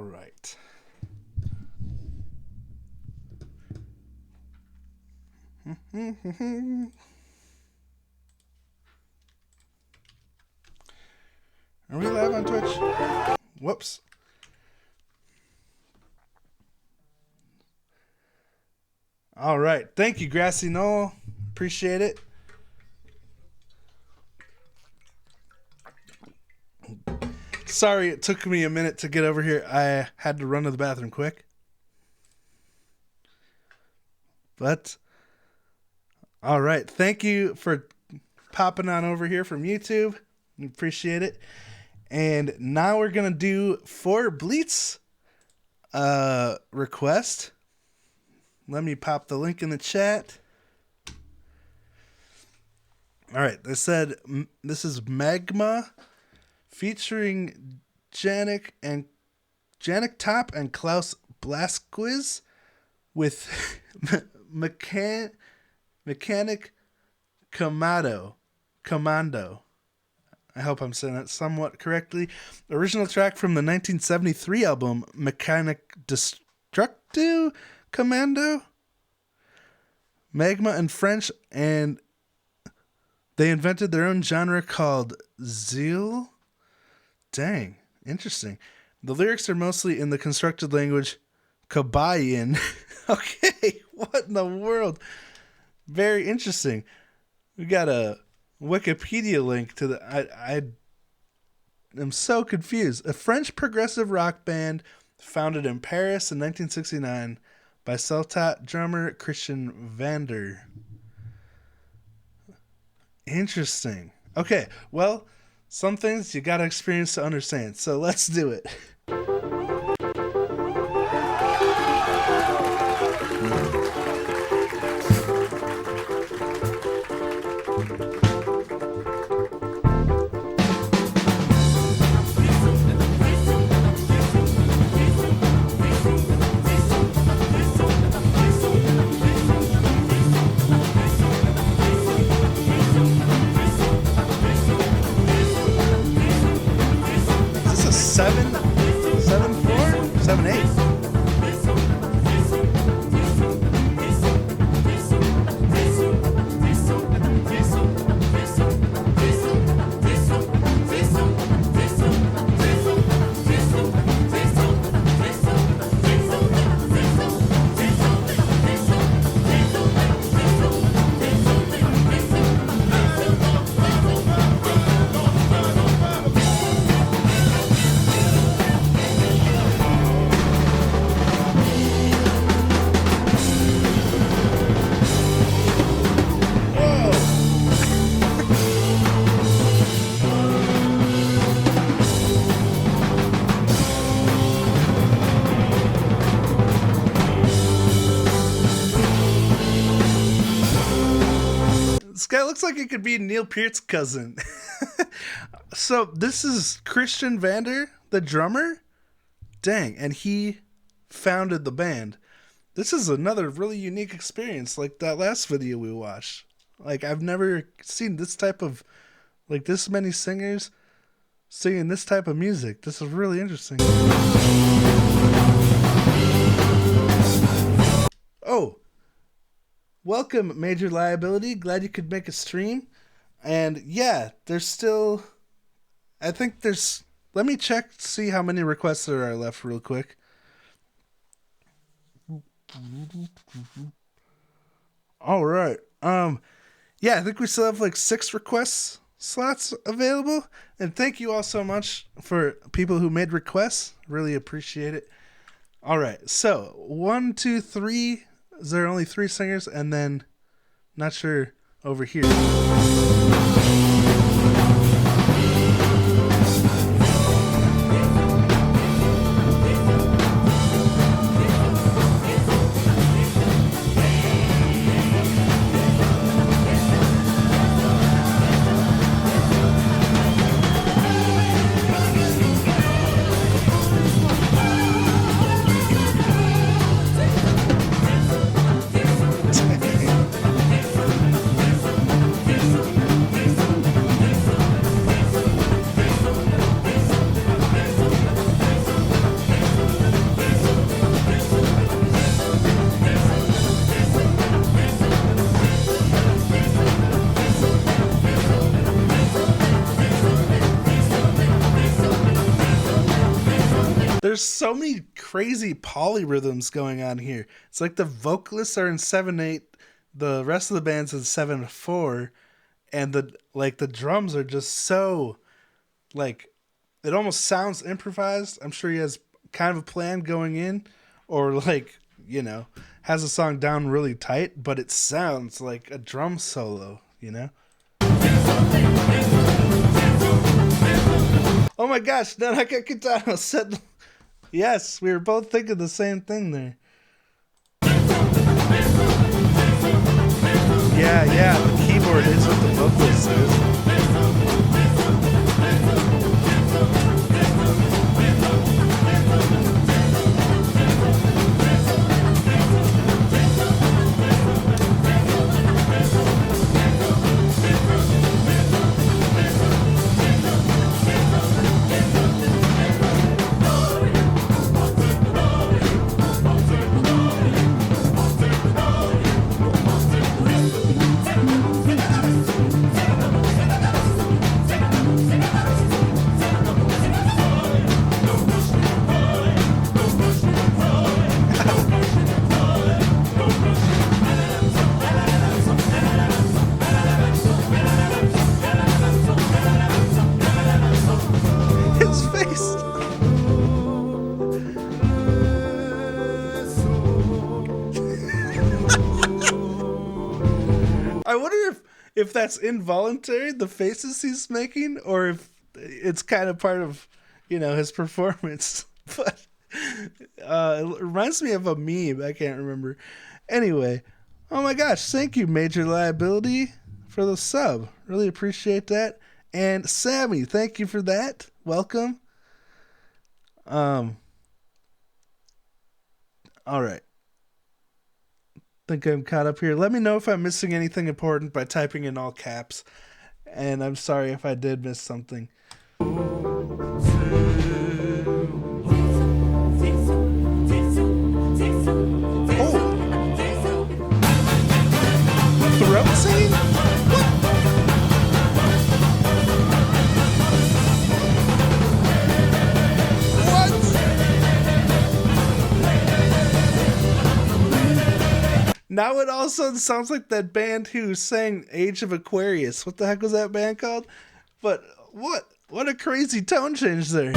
right. Are we live on Twitch? Whoops. All right. Thank you, Grassy Knoll. Appreciate it. Sorry, it took me a minute to get over here. I had to run to the bathroom quick. But, all right. Thank you for popping on over here from YouTube. Appreciate it. And now we're going to do 4 Bleats request. Let me pop the link in the chat. All right. They said this is Magma featuring Janik Top and Klaus Blasquez with Mechanic Commando. I hope I'm saying that somewhat correctly. Original track from the 1973 album Mechanic Destructo Commando. Magma in French, and they invented their own genre called Zeal. Dang, interesting. The lyrics are mostly in the constructed language Kabayan. Okay, what in the world? Very interesting. We got a Wikipedia link to the... I am so confused. A French progressive rock band founded in Paris in 1969 by self-taught drummer Christian Vander. Interesting. Okay, well, some things you gotta experience to understand, so let's do it. Looks like it could be Neil Peart's cousin. So this is Christian Vander, the drummer. Dang, and he founded the band. This is another really unique experience, like that last video we watched. Like, I've never seen this type of, like, this many singers singing this type of music. This is really interesting. Oh, welcome, Major Liability. Glad you could make a stream. And yeah, there's still... I think there's... Let me check, see how many requests there are left real quick. All right. Yeah, I think we still have like 6 request slots available. And thank you all so much for people who made requests. Really appreciate it. All right. So 1, 2, 3. Is there only 3 singers? And then, not sure over here. there's so many crazy polyrhythms going on here. It's like the vocalists are in 7/8, the rest of the band's in 7/4, and the drums are just so like it almost sounds improvised. I'm sure he has kind of a plan going in, or like, you know, has a song down really tight, but it sounds like a drum solo, you know? Oh my gosh, Nanaka Kitano said, yes, we were both thinking the same thing there. Yeah, the keyboard is what the vocalist is. I wonder if that's involuntary, the faces he's making, or if it's kind of part of, you know, his performance. But it reminds me of a meme. I can't remember. Anyway, oh my gosh, thank you, Major Liability, for the sub. Really appreciate that. And Sammy, thank you for that. Welcome. All right. Think I'm caught up here. Let me know if I'm missing anything important by typing in all caps. And I'm sorry if I did miss something. Oh. Throat singing? What? Now it also sounds like that band who sang Age of Aquarius. What the heck was that band called? But what a crazy tone change there.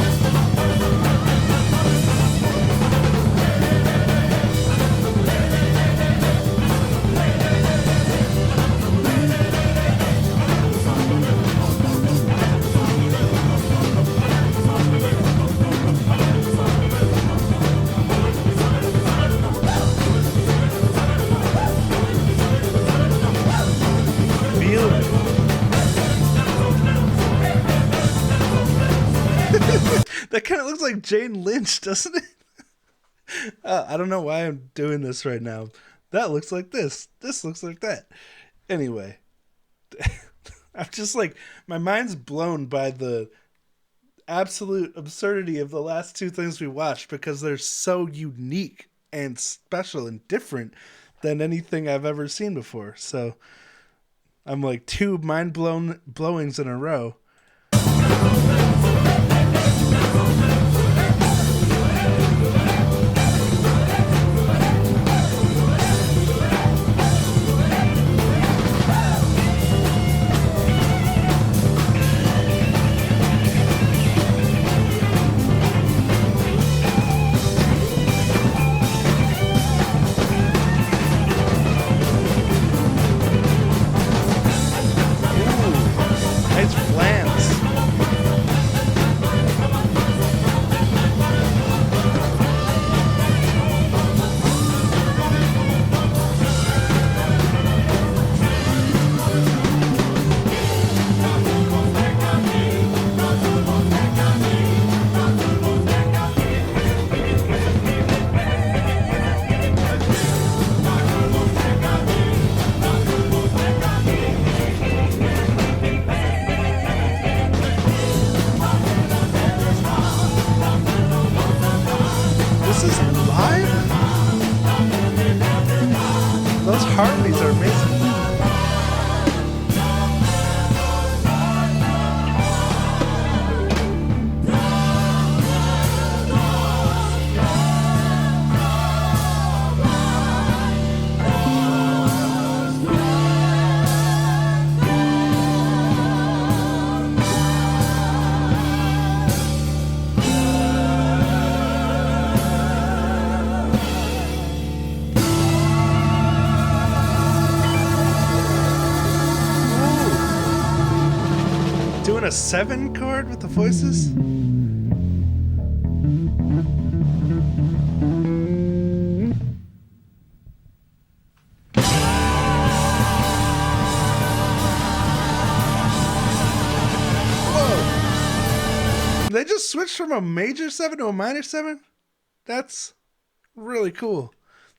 That kind of looks like Jane Lynch, doesn't it? I don't know why I'm doing this right now. That looks like this. This looks like that. Anyway, I'm just like, my mind's blown by the absolute absurdity of the last two things we watched, because they're so unique and special and different than anything I've ever seen before. So I'm like two blowings in a row. Harmonies are amazing. a 7 chord with the voices? Whoa! They just switched from a major 7 to a minor 7? That's really cool.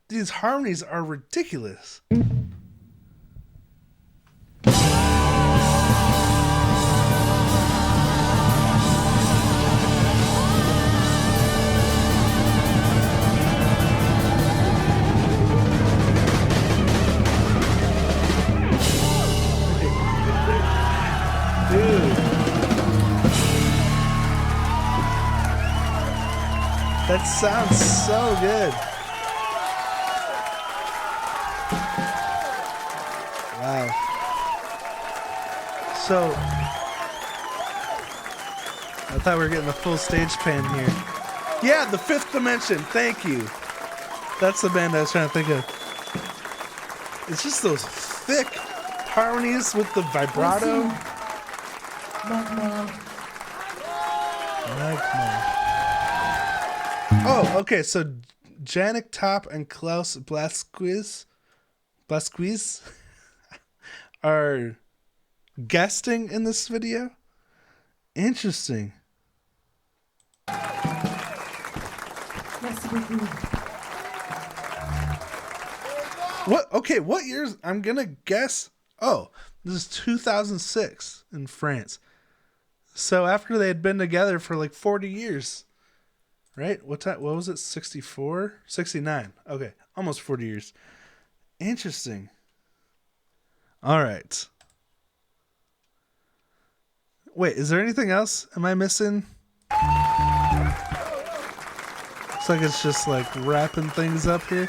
These harmonies are ridiculous. Dude. That sounds so good. Wow. So, I thought we were getting the full stage pan here. Yeah, the Fifth Dimension. Thank you. That's the band I was trying to think of. It's just those thick harmonies with the vibrato. Magma. Oh, okay. So, Janik Top and Klaus Blasquez are guesting in this video. Interesting. What? Okay, what years? I'm gonna guess. Oh, this is 2006 in France. So after they had been together for like 40 years, right? What time? What was it? 64? 69. Okay, almost 40 years. Interesting. All right. Wait, is there anything else? Am I missing? Looks like it's just like wrapping things up here.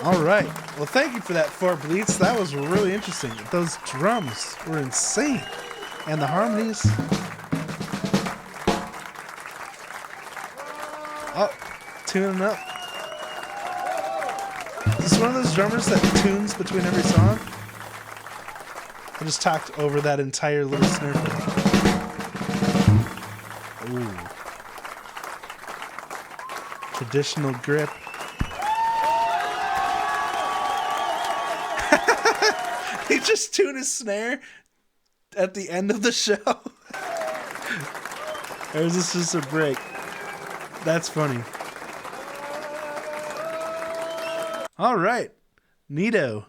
All right. Well, thank you for that, 4Bleats. That was really interesting. Those drums were insane. And the harmonies. Oh, tuning up. Is this one of those drummers that tunes between every song? I just talked over that entire little snare fill. Ooh. Traditional grip. He just tuned his snare at the end of the show. Or is this just a break? That's funny. All right. Neato.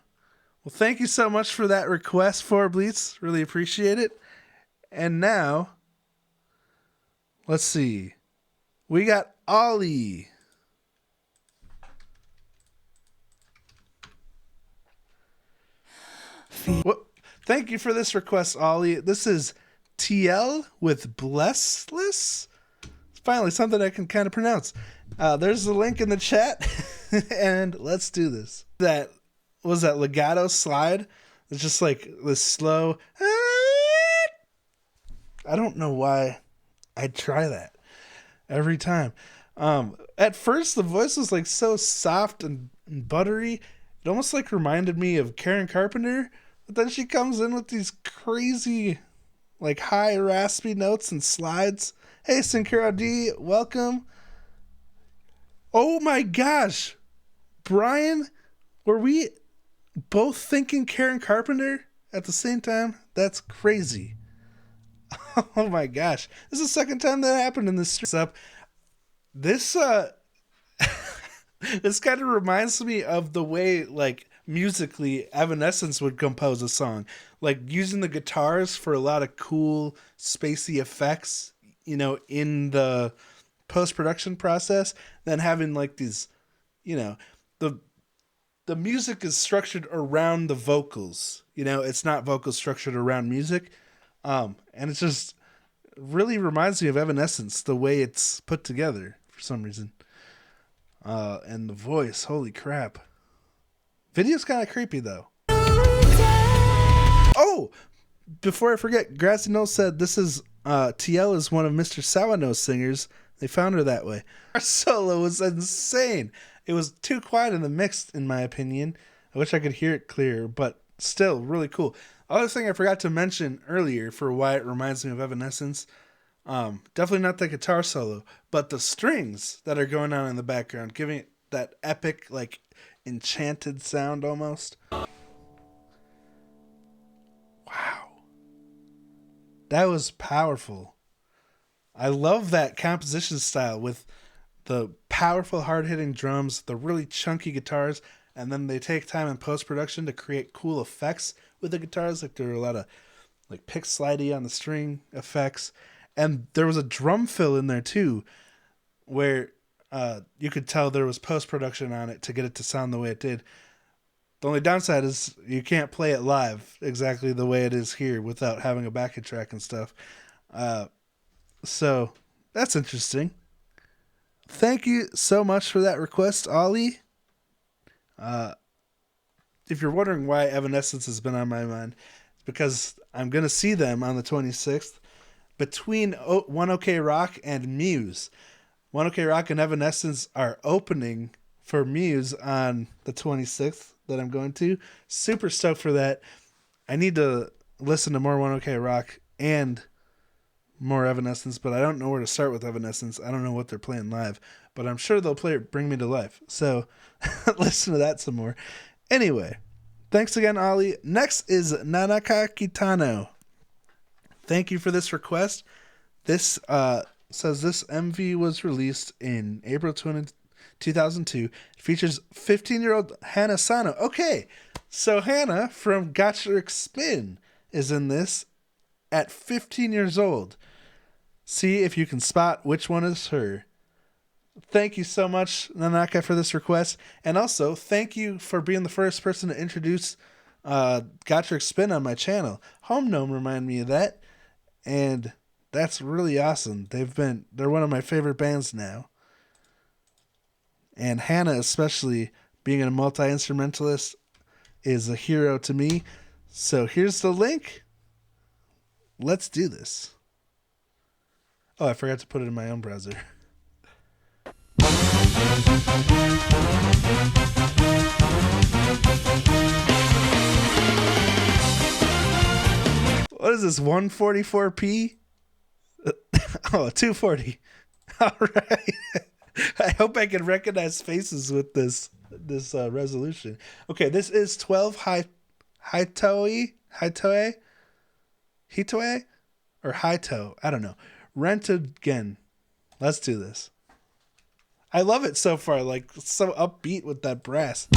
Well, thank you so much for that request, 4Bleats. Really appreciate it. And now, let's see. We got Ollie. Well, thank you for this request, Ollie. This is TL with Blessless. It's finally something I can kind of pronounce. There's the link in the chat, and let's do this. That was that legato slide. It's just like this slow. I don't know why I try that every time. At first, the voice was like so soft and buttery. It almost like reminded me of Karen Carpenter. But then she comes in with these crazy, like high raspy notes and slides. Hey, Syncuro D, welcome. Oh my gosh. Brian, were we both thinking Karen Carpenter at the same time? That's crazy. Oh my gosh. This is the second time that happened in this stream. This this kind of reminds me of the way, like, musically Evanescence would compose a song, like using the guitars for a lot of cool spacey effects, you know, in the post-production process, then having like these, you know, the music is structured around the vocals, you know, it's not vocals structured around music. And it just really reminds me of Evanescence, the way it's put together for some reason. And the voice, holy crap. Video's kind of creepy, though. Oh! Before I forget, Grassy Nose said this is, TL is one of Mr. Sawano's singers. They found her that way. Our solo was insane. It was too quiet in the mix, in my opinion. I wish I could hear it clearer, but still, really cool. Other thing I forgot to mention earlier for why it reminds me of Evanescence, definitely not the guitar solo, but the strings that are going on in the background, giving it that epic, like, enchanted sound almost. Wow. That was powerful. I love that composition style with the powerful, hard-hitting drums, the really chunky guitars, and then they take time in post-production to create cool effects with the guitars. Like, there were a lot of like pick slidey on the string effects, and there was a drum fill in there too, where you could tell there was post-production on it to get it to sound the way it did. The only downside is you can't play it live exactly the way it is here without having a backing track and stuff. So that's interesting. Thank you so much for that request, Ollie. If you're wondering why Evanescence has been on my mind, it's because I'm going to see them on the 26th between One OK Rock and Muse. One OK Rock and Evanescence are opening for Muse on the 26th that I'm going to. Super stoked for that. I need to listen to more One OK Rock and more Evanescence, but I don't know where to start with Evanescence. I don't know what they're playing live, but I'm sure they'll play Bring Me to Life. So listen to that some more. Anyway, thanks again, Ollie. Next is Nanaka Kitano. Thank you for this request. This says this MV was released in April 2002. It features 15-year-old Hana Sano. Okay, so Hana from Gacharic Spin is in this at 15 years old. See if you can spot which one is her. Thank you so much, Nanaka, for this request. And also, thank you for being the first person to introduce Gacharic Spin on my channel. Home Gnome reminded me of that. And that's really awesome. They're one of my favorite bands now. And Hannah, especially being a multi-instrumentalist, is a hero to me. So here's the link. Let's do this. Oh, I forgot to put it in my own browser. What is this, 144p? Oh, 240. All right. I hope I can recognize faces with this resolution. Okay, this is 12 Hitoe or Hito. I don't know. Rented again. Let's do this. I love it so far. Like, so upbeat with that brass.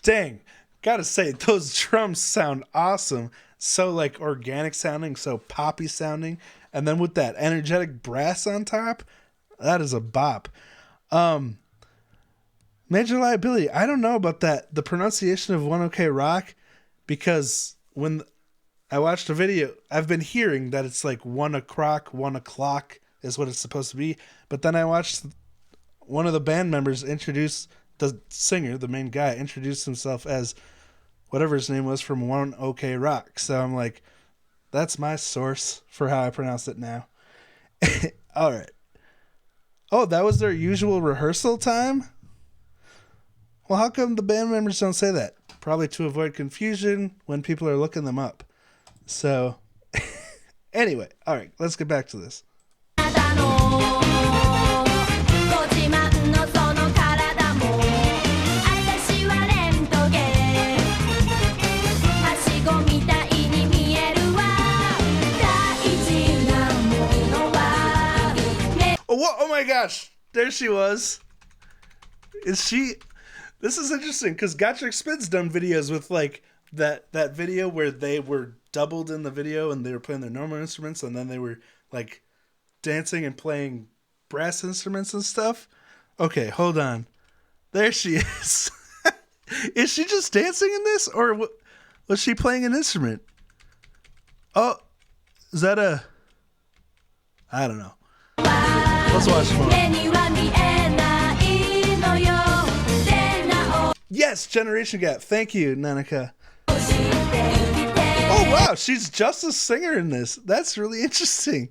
Dang, gotta say, those drums sound awesome. So, like, organic sounding, so poppy sounding. And then with that energetic brass on top, that is a bop. Major Liability, I don't know about that. The pronunciation of One OK Rock, because when I watched a video, I've been hearing that it's like 1 o'clock is what it's supposed to be. But then I watched one of the band members introduce the singer, the main guy, introduced himself as whatever his name was from One OK Rock. So I'm like, that's my source for how I pronounce it now. All right. Oh, that was their usual rehearsal time? Well, how come the band members don't say that? Probably to avoid confusion when people are looking them up. So, anyway, all right, let's get back to this. Oh my gosh, there she was. Is she... This is interesting because Gacharic Spin's done videos with like that video where they were doubled in the video and they were playing their normal instruments and then they were like dancing and playing brass instruments and stuff. Okay, hold on. There she is. Is she just dancing in this or was she playing an instrument? Oh, is that a... I don't know. Let's watch more. Yes, Generation Gap. Thank you, Nanaka. Oh wow, she's just a singer in this. That's really interesting.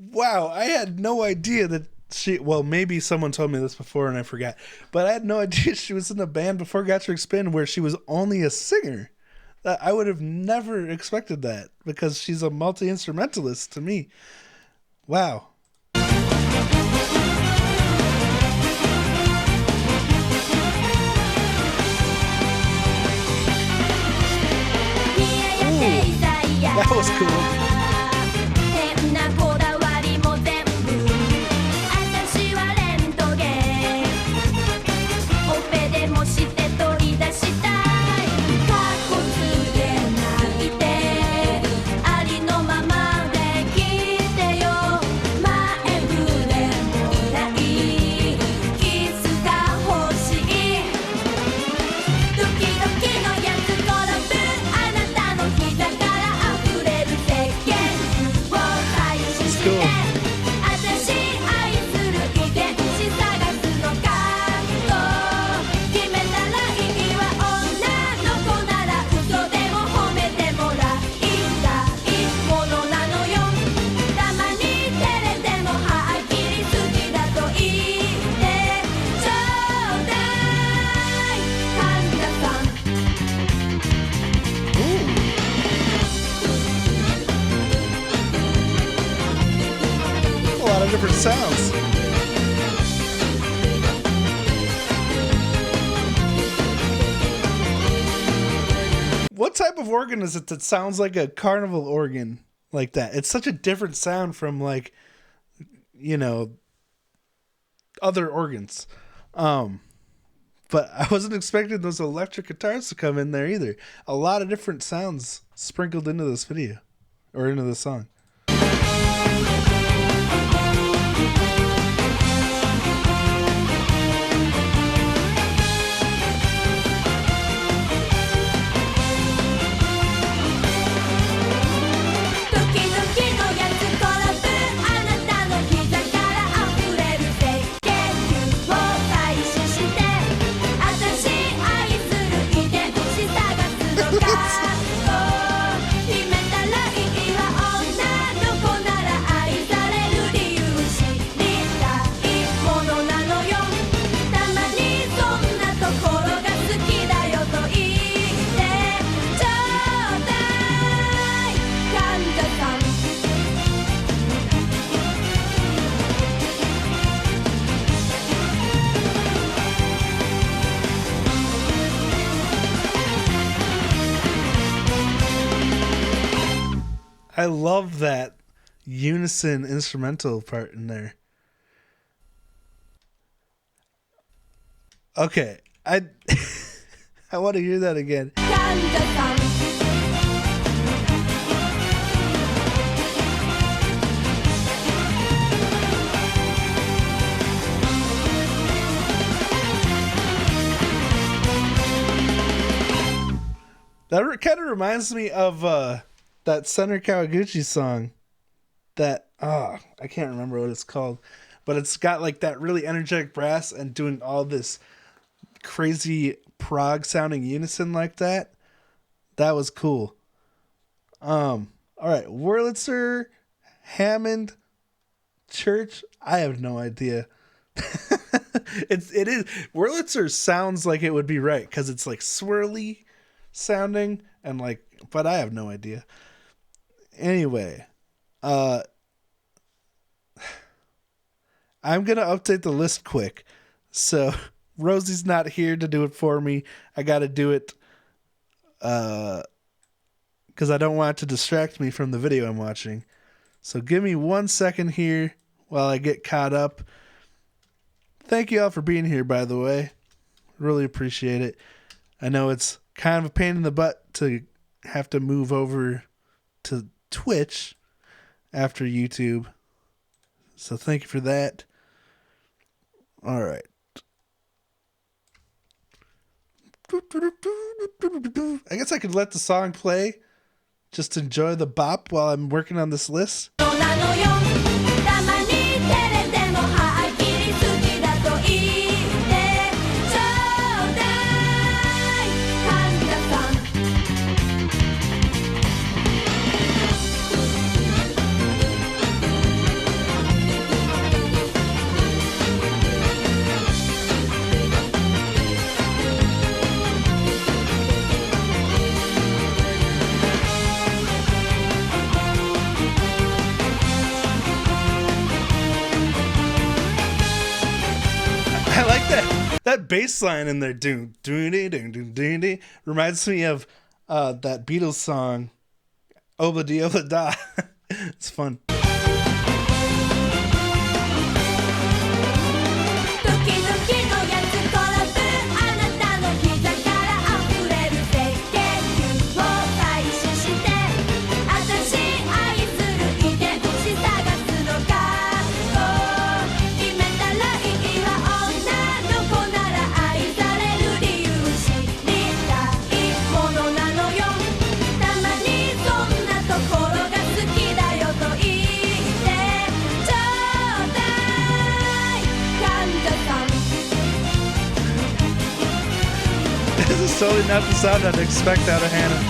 Wow, I had no idea that she... Well, maybe someone told me this before and I forgot. But I had no idea she was in a band before Gacharic Spin where she was only a singer. I would have never expected that because she's a multi-instrumentalist to me. Wow. Ooh, that was cool. Different sounds. What type of organ is it that sounds like a carnival organ like that? It's such a different sound from, like, you know, other organs. But I wasn't expecting those electric guitars to come in there either. A lot of different sounds sprinkled into this video or into the song. I love that unison instrumental part in there. Okay, I want to hear that again. That kind of reminds me of that Senator Kawaguchi song that, I can't remember what it's called, but it's got like that really energetic brass and doing all this crazy prog sounding unison like that. That was cool. All right. Wurlitzer, Hammond, Church. I have no idea. It is Wurlitzer sounds like it would be right because it's like swirly sounding and like, but I have no idea. Anyway, I'm gonna update the list quick. So Rosie's not here to do it for me. I got to do it because I don't want it to distract me from the video I'm watching. So give me 1 second here while I get caught up. Thank you all for being here, by the way. Really appreciate it. I know it's kind of a pain in the butt to have to move over to Twitch after YouTube. So thank you for that. All right. I guess I could let the song play. Just enjoy the bop while I'm working on this list. I like that bass line in there. Doom, doom, doom, doom, doom, doom, reminds me of that Beatles song, Obla-Di Obla-Da. It's fun. This is totally not the sound I'd expect out of Hannah.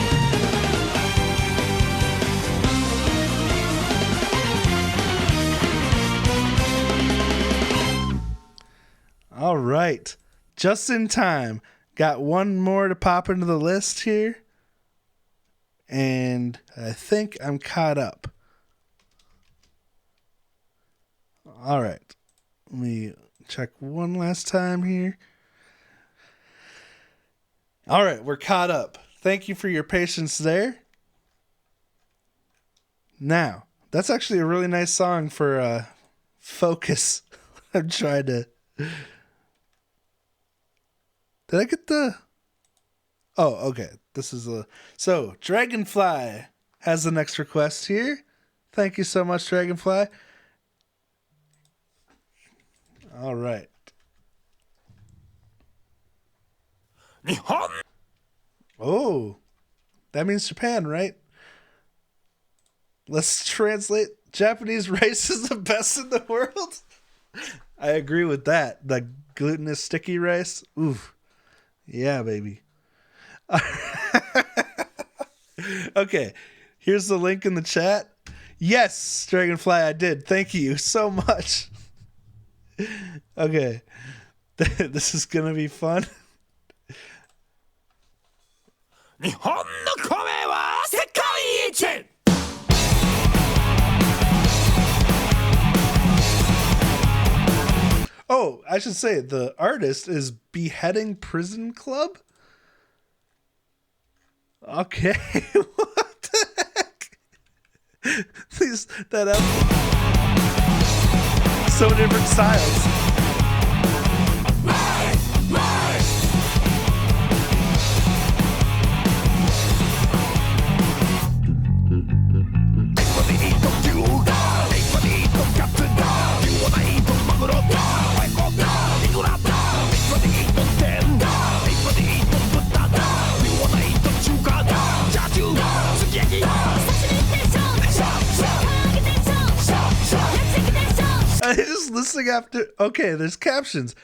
All right. Just in time. Got one more to pop into the list here. And I think I'm caught up. All right. Let me check one last time here. All right, we're caught up. Thank you for your patience there. Now, that's actually a really nice song for focus. I'm trying to... Did I get the... Oh, okay. This is a... So, Dragonfly has the next request here. Thank you so much, Dragonfly. All right. Oh, that means Japan, right? Let's translate. Japanese rice is the best in the world. I agree with that. The glutinous sticky rice. Ooh, yeah, baby. Okay, here's the link in the chat. Yes, Dragonfly, I did. Thank you so much. Okay, this is gonna be fun. Oh, I should say the artist is Beheading Prison Club. Okay, what the heck? Please, that up. So different styles. I just listening after. Okay, there's captions.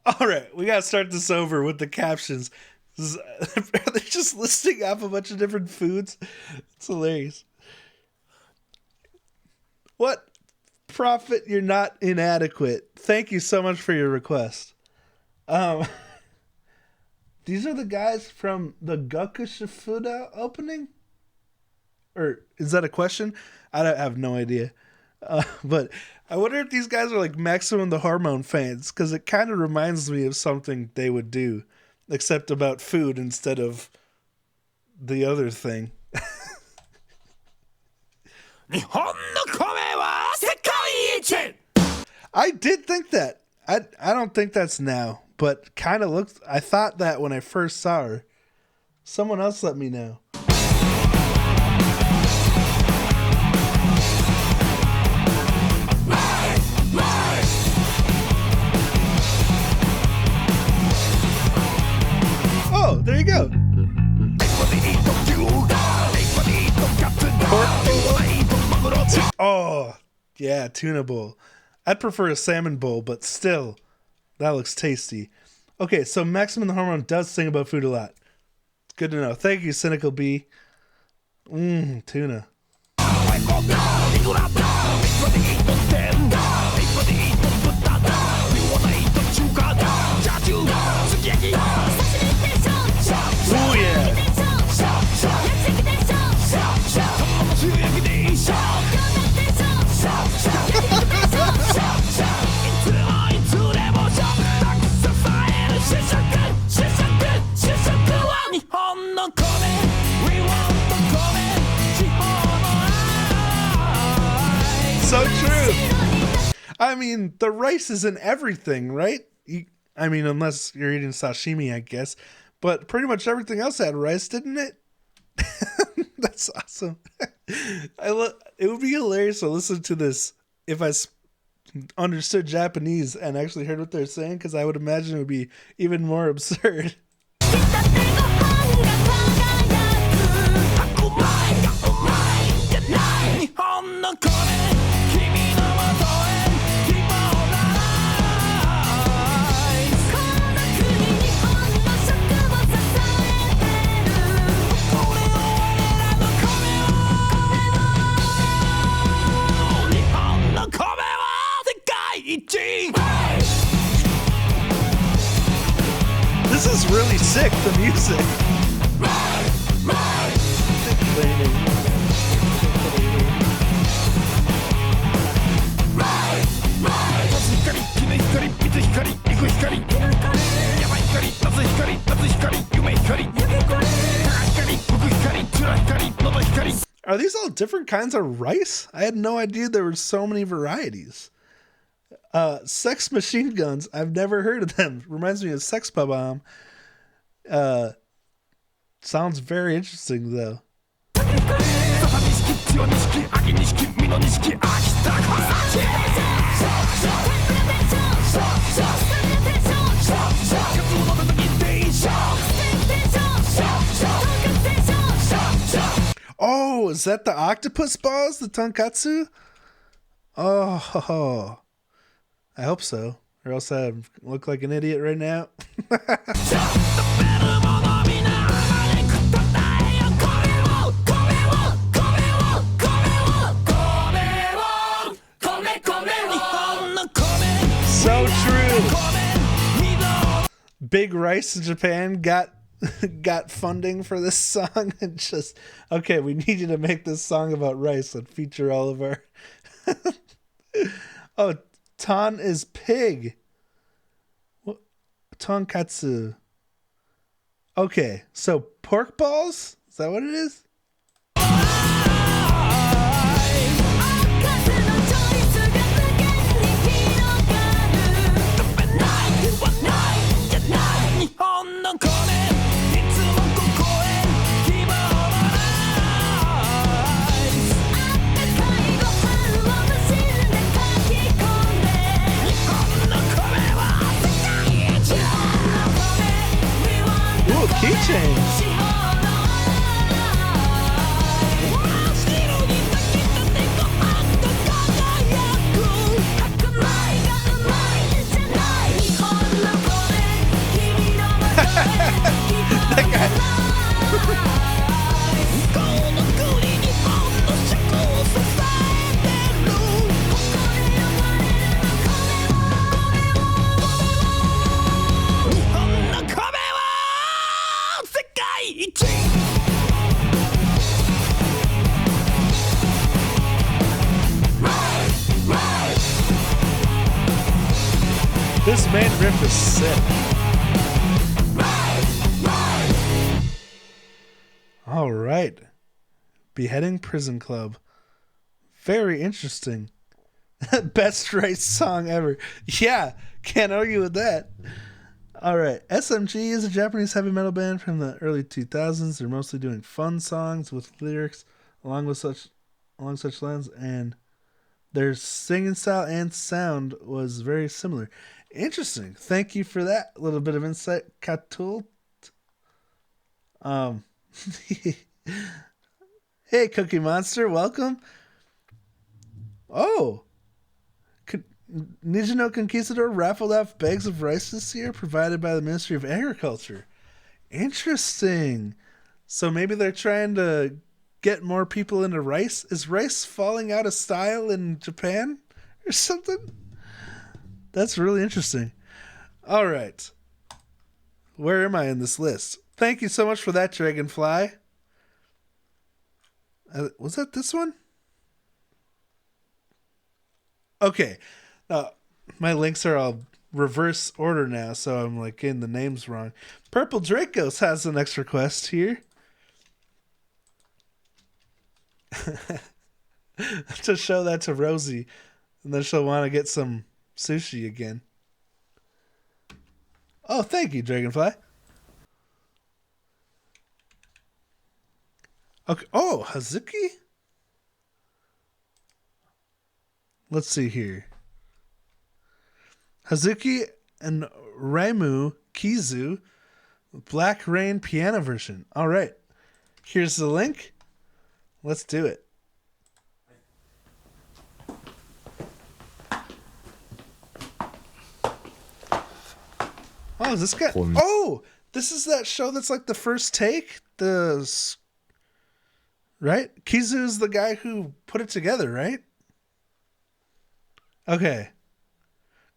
All right, we gotta start this over with the captions. They're just listing off a bunch of different foods. It's hilarious. What? Prophet, you're not inadequate. Thank you so much for your request. These are the guys from the Gakushifuda opening? Or is that a question? I have no idea. But I wonder if these guys are like Maximum the Hormone fans, because it kind of reminds me of something they would do, except about food instead of the other thing. I did think that. I don't think that's now, but kind of looked. I thought that when I first saw her. Someone else let me know. Oh, there you go. Oh, yeah, tuna bowl. I'd prefer a salmon bowl, but still, that looks tasty. Okay, so Maximum the Hormone does sing about food a lot. It's good to know. Thank you, Cynical B. Tuna. Oh, yeah. So true. I mean, the rice is in everything, right? I mean, unless you're eating sashimi, I guess. But pretty much everything else had rice, didn't it? That's awesome. It would be hilarious to listen to this if I understood Japanese and actually heard what they're saying, because I would imagine it would be even more absurd. This is really sick, the music. Are these all different kinds of rice? I had no idea there were so many varieties. Sex Machine Guns. I've never heard of them. Reminds me of Sex Bomb. Sounds very interesting though. Oh, is that the octopus balls? The tonkatsu? Oh, I hope so. Or else I look like an idiot right now. So true. Big Rice in Japan got funding for this song and just, okay, we need you to make this song about rice and feature all of our oh, ton is pig. What? Tonkatsu. Okay, so pork balls? Is that what it is? Ooh, keychains. This main riff is sick. All right. Beheading Prison Club. Very interesting. Best race song ever. Yeah, can't argue with that. All right. SMG is a Japanese heavy metal band from the early 2000s. They're mostly doing fun songs with lyrics along such lines, and their singing style and sound was very similar. Interesting. Thank you for that little bit of insight, Katul. Hey, Cookie Monster, welcome. Oh, Nijino Conquistador raffled off bags of rice this year provided by the Ministry of Agriculture. Interesting. So maybe they're trying to get more people into rice. Is rice falling out of style in Japan or something? That's really interesting. All right. Where am I in this list? Thank you so much for that, Dragonfly. Was that this one? Okay. My links are all reverse order now, so I'm like getting the names wrong. Purple Dracos has the next request here. To show that to Rosie, and then she'll want to get some sushi again. Oh, thank you, Dragonfly. Okay. Oh, Hazuki? Let's see here. Hazuki and Raimu Kizu, Black Rain piano version. All right. Here's the link. Let's do it. Oh, is this guy? Oh, this is that show that's like the first take. Right? Kizu is the guy who put it together, right? Okay.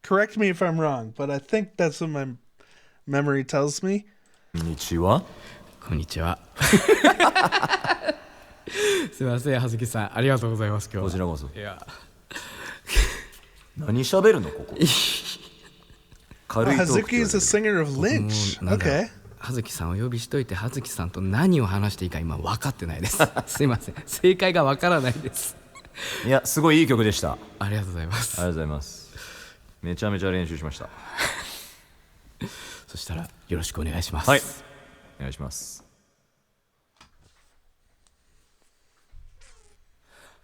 Correct me if I'm wrong, but I think that's what my memory tells me. Konnichiwa. Konnichiwa. すいません、葉月さん、ありがとうございます。今日こちらこそ。いや。何喋るのここ。軽いトーク。Hazuki is a singer of Lynch. Okay. 葉月さんをお呼びしといて、葉月さんと何を話していいか今分かってないです。すいません、正解が分からないです。いや、すごいいい曲でした。ありがとうございます。ありがとうございます。めちゃめちゃ練習しました。そしたらよろしくお願いします。はい。お願いします。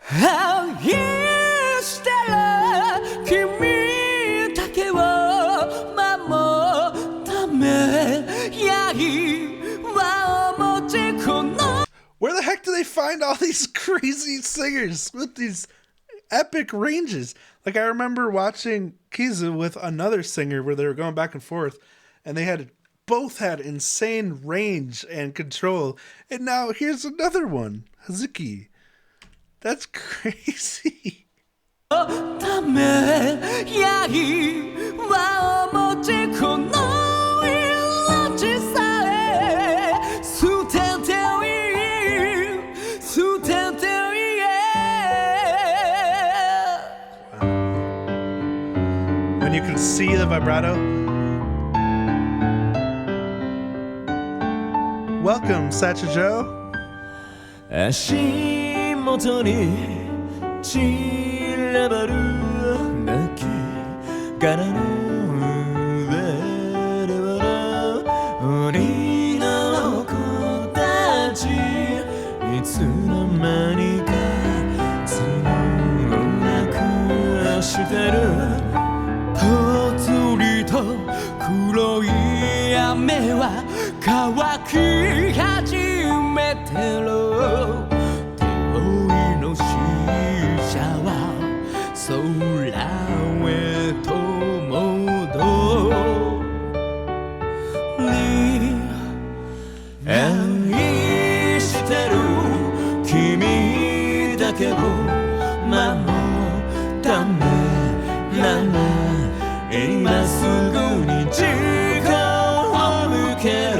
愛してる君だけを守るため刃を持ち込む Where the heck do they find all these crazy singers with these epic ranges? Like, I remember watching Kizu with another singer where they were going back and forth, and they both had insane range and control. And now here's another one, Hazuki. That's crazy. When you can see the vibrato. Welcome, Sacha Joe. 足元に散らばる泣き殻の上で笑う鬼の子たちいつの間にかつなくしてるぽつりと黒い雨は乾き始めてる手負いの死者は空へと戻り愛してる君だけを守るためなら今すぐに時間を向ける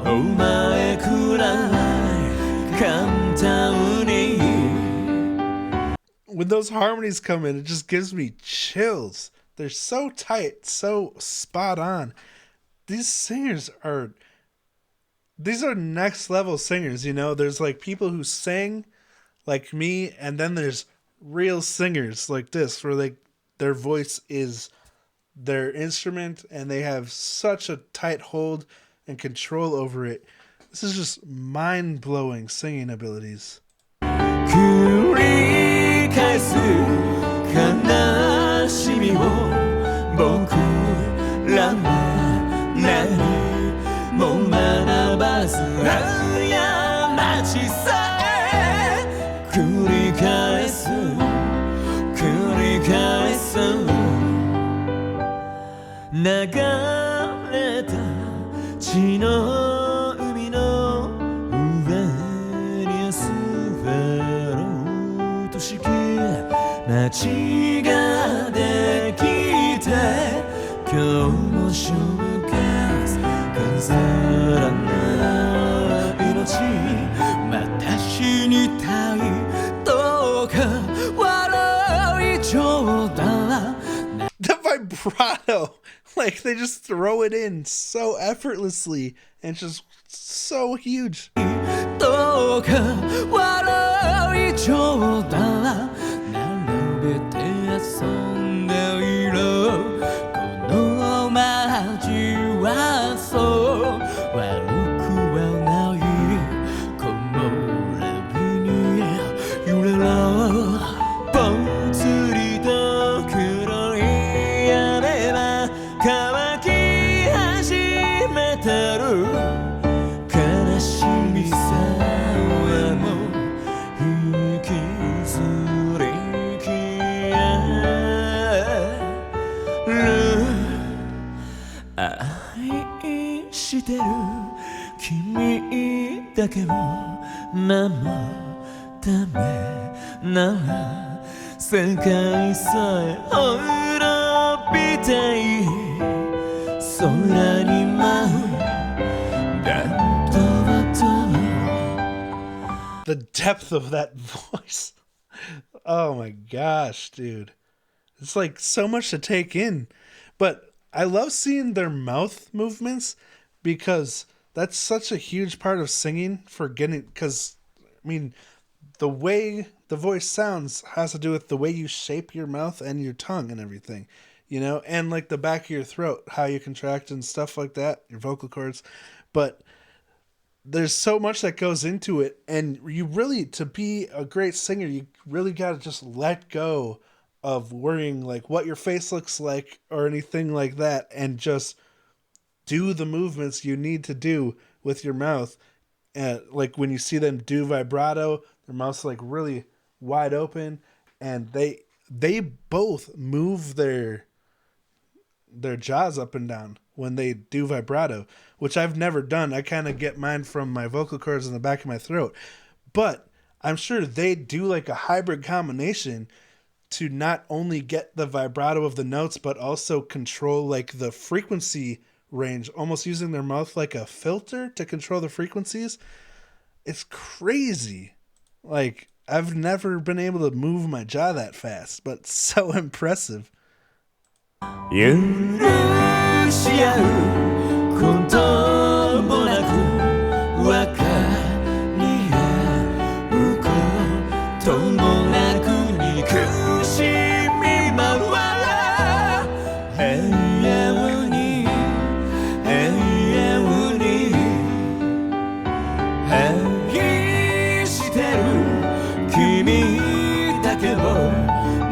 お前くらい簡単に When those harmonies come in, it just gives me chills. They're so tight, so spot on. These singers are next level singers, you know? There's like people who sing like me, and then there's real singers like this where their voice is their instrument and they have such a tight hold and control over it. This is just mind-blowing singing abilities. 繰り返す悲しみを僕らは何も学ばず過ちさえ繰り返す流れた血の海の上にアスファルト式街ができて今日もショーケース飾らない命また死にたいどうか笑い冗談 The vibrato, like they just throw it in so effortlessly and just so huge. どうか笑い冗談並べて遊んでいるこの街はそう悪くはない木漏れ日に揺れろぽつりと黒い雨は乾き始めてる悲しみさえも引きずり消える愛してる君だけを守るためなら世界さえ滅びていい空に舞う The depth of that voice. Oh my gosh, dude. It's like so much to take in. But I love seeing their mouth movements because that's such a huge part of singing for getting, because I mean, the way the voice sounds has to do with the way you shape your mouth and your tongue and everything, you know, and like the back of your throat, how you contract and stuff like that, your vocal cords. But there's so much that goes into it, and you really, to be a great singer, you really got to just let go of worrying like what your face looks like or anything like that, and just do the movements you need to do with your mouth. And like when you see them do vibrato, their mouth's like really wide open, and they both move their jaws up and down when they do vibrato, which I've never done. I kind of get mine from my vocal cords in the back of my throat, but I'm sure they do like a hybrid combination to not only get the vibrato of the notes, but also control like the frequency range, almost using their mouth like a filter to control the frequencies. It's crazy. Like, I've never been able to move my jaw that fast, but so impressive. 許し合うこともなく分かり合うこともなく憎しみまわ永遠に愛してる君だけを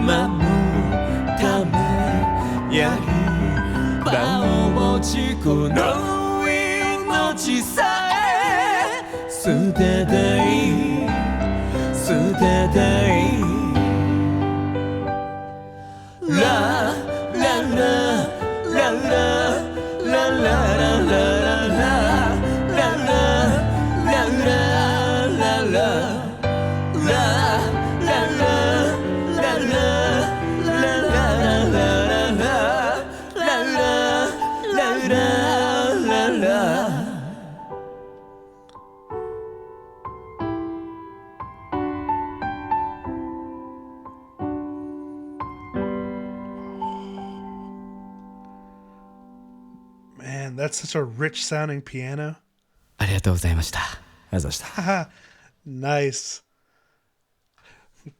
守るためやり場を持ちこの命さえ捨てたい捨てたいラララララララララ Man, that's such a rich sounding piano. ありがとうございました。ありがとうございました。 Haha, nice.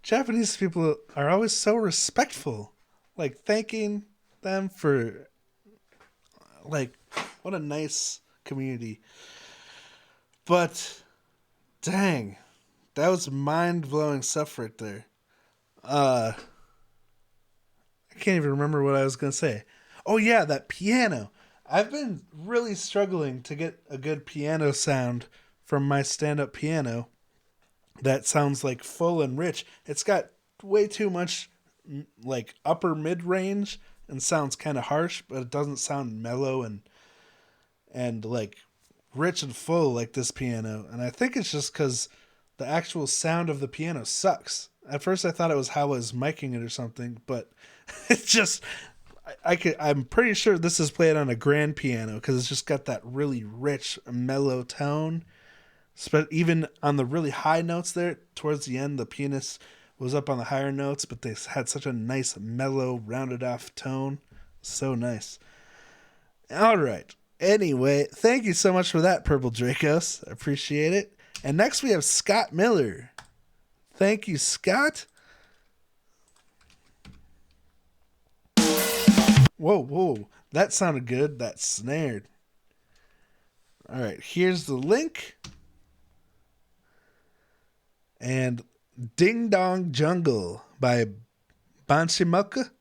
Japanese people are always so respectful. Like, thanking them for, like, what a nice community. But, dang, that was mind-blowing stuff right there. I can't even remember what I was going to say. Oh, yeah, that piano. I've been really struggling to get a good piano sound from my stand-up piano that sounds like full and rich. It's got way too much like upper mid-range and sounds kind of harsh, but it doesn't sound mellow and like rich and full like this piano. And I think it's just because the actual sound of the piano sucks. At first I thought it was how I was miking it or something, but it's just I'm pretty sure this is played on a grand piano because it's just got that really rich, mellow tone. But even on the really high notes there, towards the end, the pianist was up on the higher notes, but they had such a nice, mellow, rounded off tone. So nice. All right. Anyway, thank you so much for that, Purple Dracos. I appreciate it. And next we have Scott Miller. Thank you, Scott. Whoa. That sounded good. That snared. All right. Here's the link. And Ding Dong Jungle by Banshimoka.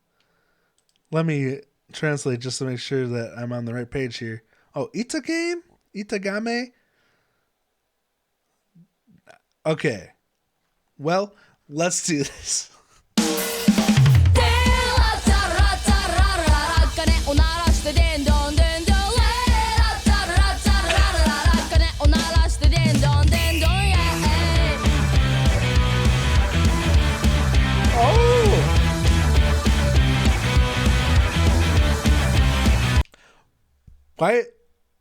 Let me translate just to make sure that I'm on the right page here. Oh, Itagame? Okay. Well, let's do this.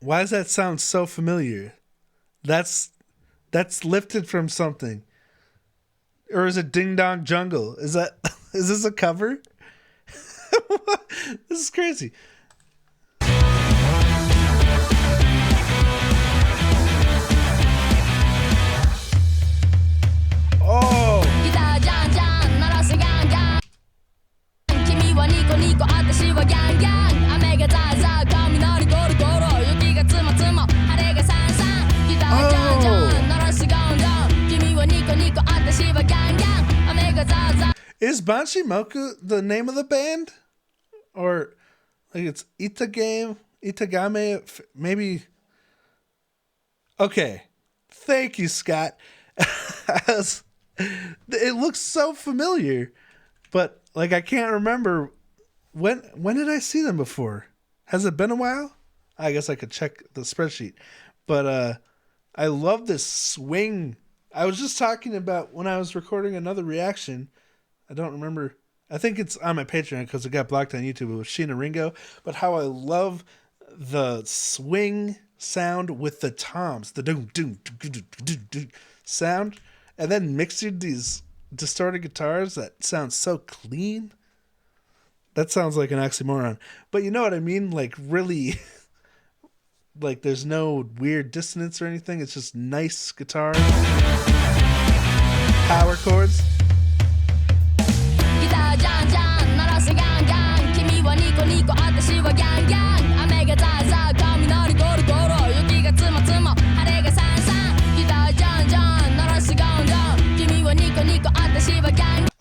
Why does that sound so familiar? That's lifted from something. Or is it Ding Dong Jungle? Is this a cover? This is crazy. Oh. Is Banshimoku the name of the band? Or like it's Itagame, maybe. Okay. Thank you, Scott. It looks so familiar, but like I can't remember when did I see them before? Has it been a while? I guess I could check the spreadsheet. But I love this swing. I was just talking about when I was recording another reaction. I don't remember. I think it's on my Patreon because it got blocked on YouTube. It was Sheena Ringo. But how I love the swing sound with the toms, the doom doom sound, and then mixing these distorted guitars that sounds so clean. That sounds like an oxymoron, but you know what I mean? Like really, like there's no weird dissonance or anything. It's just nice guitar, power chords.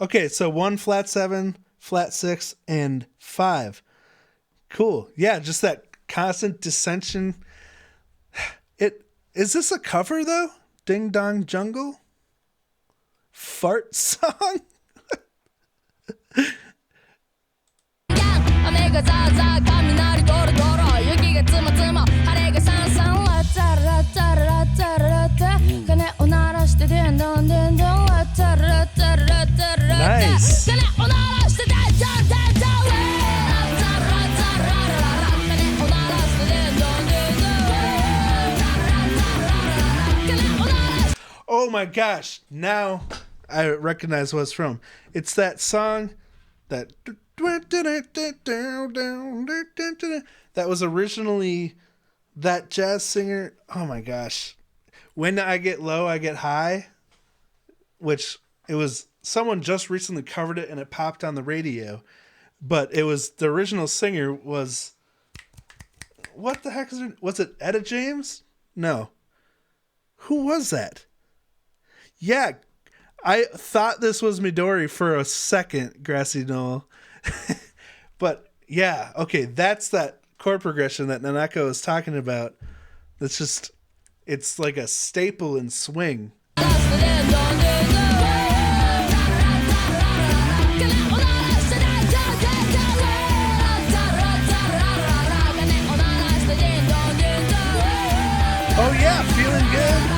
Okay, so 1 flat 7, flat 6, and 5. Cool. Yeah, just that constant dissension. Is this a cover though? Ding Dong Jungle? Fart song? Nice. Oh my gosh, now I recognize what it's from. It's that song that was originally that jazz singer. Oh my gosh. When I Get Low, I Get High, which it was someone just recently covered it and it popped on the radio. But it was the original singer was, what the heck is it? Was it Etta James? No. Who was that? Yeah, I thought this was Midori for a second, Grassy Knoll. But yeah, okay, that's that chord progression that Nanako is talking about. That's just, it's like a staple in swing. Oh yeah, feeling good.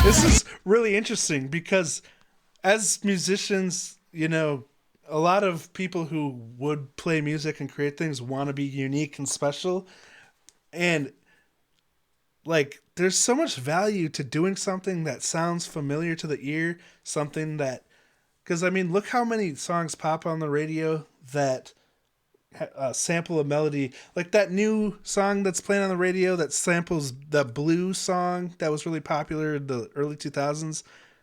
This is really interesting because as musicians, you know, a lot of people who would play music and create things want to be unique and special. And like, there's so much value to doing something that sounds familiar to the ear, something that, because I mean, look how many songs pop on the radio that sample a melody, like that new song that's playing on the radio that samples the Blue song that was really popular in the early 2000s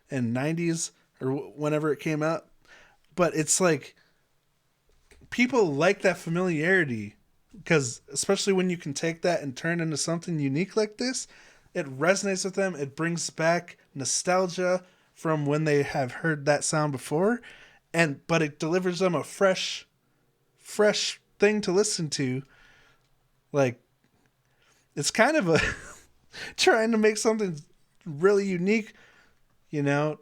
and 90s or whenever it came out. But it's like people like that familiarity because especially when you can take that and turn into something unique like this, it resonates with them. It brings back nostalgia from when they have heard that sound before, but it delivers them a fresh thing to listen to. Like, it's kind of a trying to make something really unique, you know.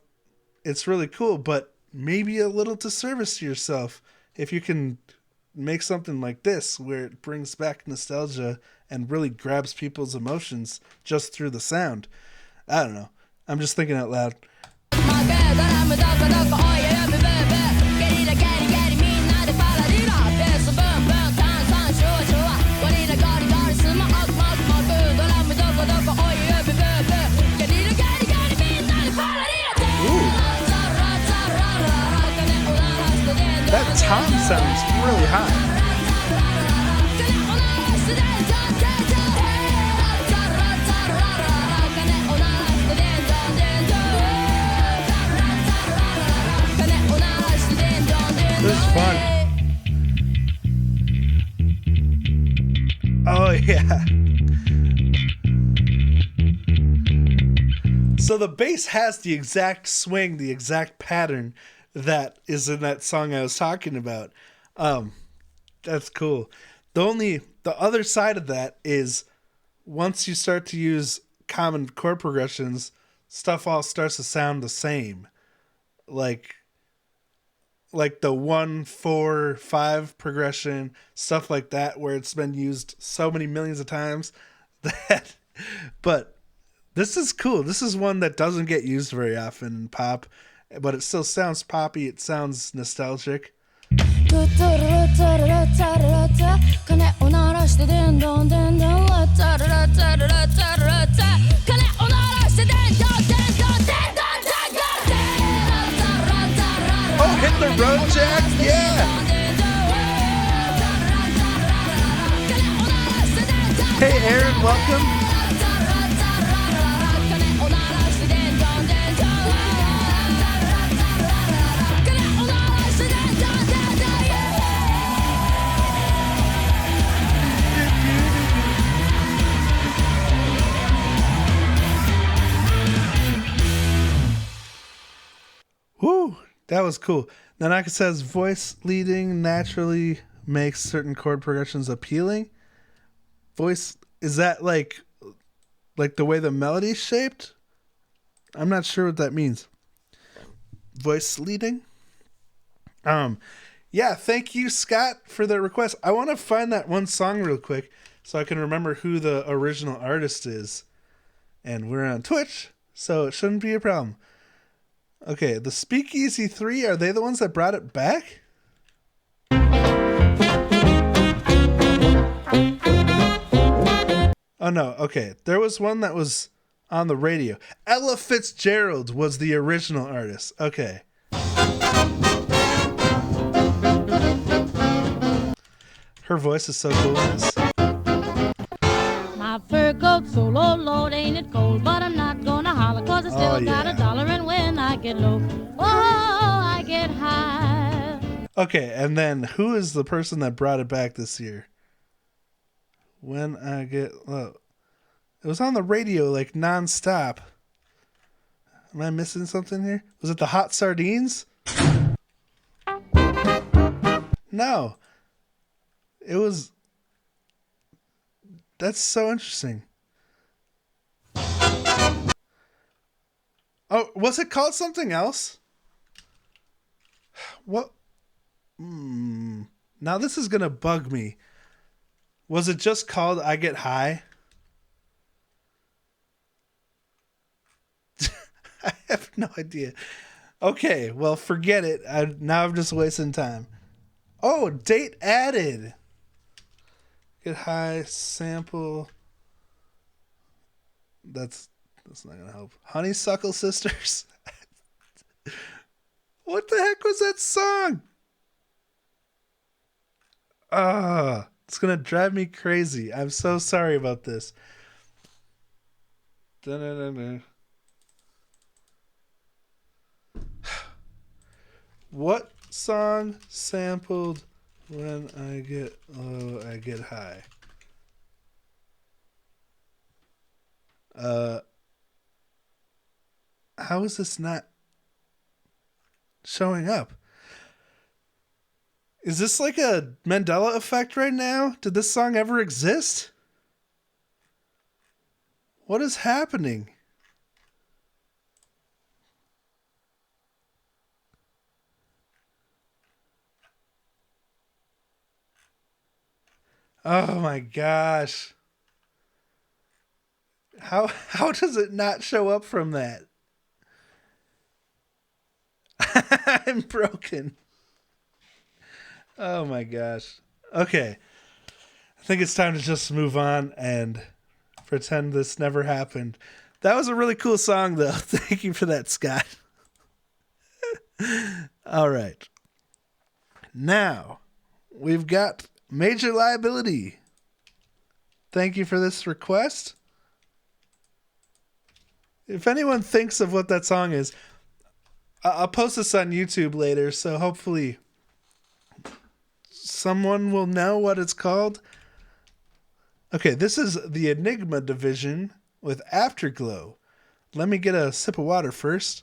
It's really cool, but maybe a little disservice to yourself if you can make something like this where it brings back nostalgia and really grabs people's emotions just through the sound. I don't know. I'm just thinking out loud. That tom sounds really high. This is fun. Oh yeah. So the bass has the exact swing, the exact pattern that is in that song I was talking about. That's cool. The other side of that is once you start to use common chord progressions, stuff all starts to sound the same. Like the 1, 4, 5 progression, stuff like that, where it's been used so many millions of times. But this is cool. This is one that doesn't get used very often in pop, but it still sounds poppy. It sounds nostalgic. Oh, hit the road, Jack! Yeah! Hey, Aaron, welcome. Woo! That was cool. Nanaka says voice leading naturally makes certain chord progressions appealing. Voice, is that like the way the melody's shaped? I'm not sure what that means. Voice leading? Yeah, thank you, Scott, for the request. I want to find that one song real quick so I can remember who the original artist is. And we're on Twitch, so it shouldn't be a problem. Okay, the Speakeasy 3, are they the ones that brought it back? Oh no, okay. There was one that was on the radio. Ella Fitzgerald was the original artist. Okay. Her voice is so cool in this. My fur coat so low, Lord, ain't it cold? But I'm not gonna holler, cause I still got $1. And when I get low, oh, I get high. Okay, and then who is the person that brought it back this year? When I get low. It was on the radio like nonstop. Am I missing something here? Was it the Hot Sardines? No. It was... That's so interesting. Oh, was it called something else? What? Now this is going to bug me. Was it just called I Get High? I have no idea. Okay, well, forget it. Now I'm just wasting time. Oh, date added. Get High sample. That's not gonna help. Honeysuckle Sisters. What the heck was that song? It's gonna drive me crazy. I'm so sorry about this. Da-da-da-da. What song sampled When I Get Low, I Get High? How is this not showing up? Is this like a Mandela effect right now? Did this song ever exist? What is happening? Oh my gosh. How does it not show up from that? I'm broken. Oh my gosh. Okay. I think it's time to just move on and pretend this never happened. That was a really cool song though. Thank you for that, Scott. All right. Now, we've got Major Liability. Thank you for this request. If anyone thinks of what that song is, I'll post this on YouTube later, so hopefully someone will know what it's called. Okay, this is the Enigma division with Afterglow. Let me get a sip of water first.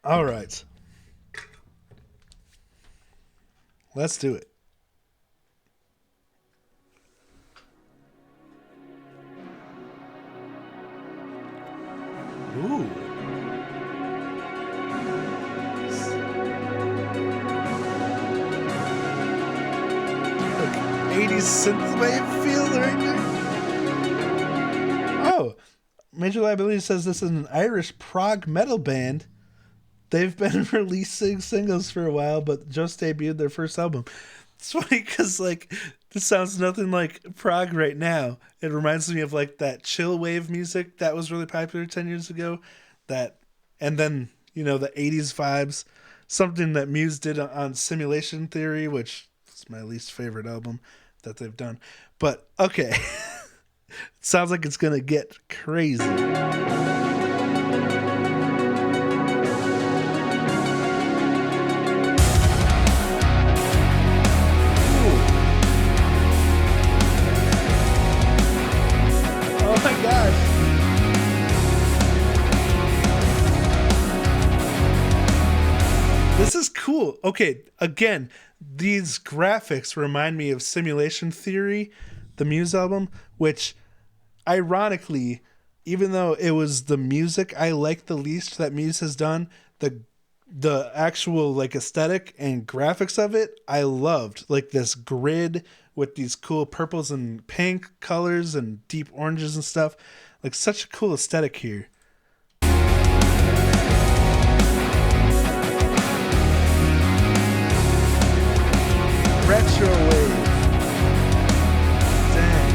All right. Let's do it. Ooh. Like 80s synthwave feel right there. Oh, Major Liability says this is an Irish prog metal band. They've been releasing singles for a while, but just debuted their first album. It's funny because, like, this sounds nothing like prog right now. It reminds me of, like, that chill wave music that was really popular 10 years ago. And then, you know, the 80s vibes. Something that Muse did on Simulation Theory, which is my least favorite album that they've done. But, okay. It sounds like it's going to get crazy. This is cool. Okay, again, these graphics remind me of Simulation Theory, the Muse album, which, ironically, even though it was the music I liked the least that Muse has done, the actual, like, aesthetic and graphics of it, I loved. Like, this grid with these cool purples and pink colors and deep oranges and stuff. Like, such a cool aesthetic here. retro wave. Dang.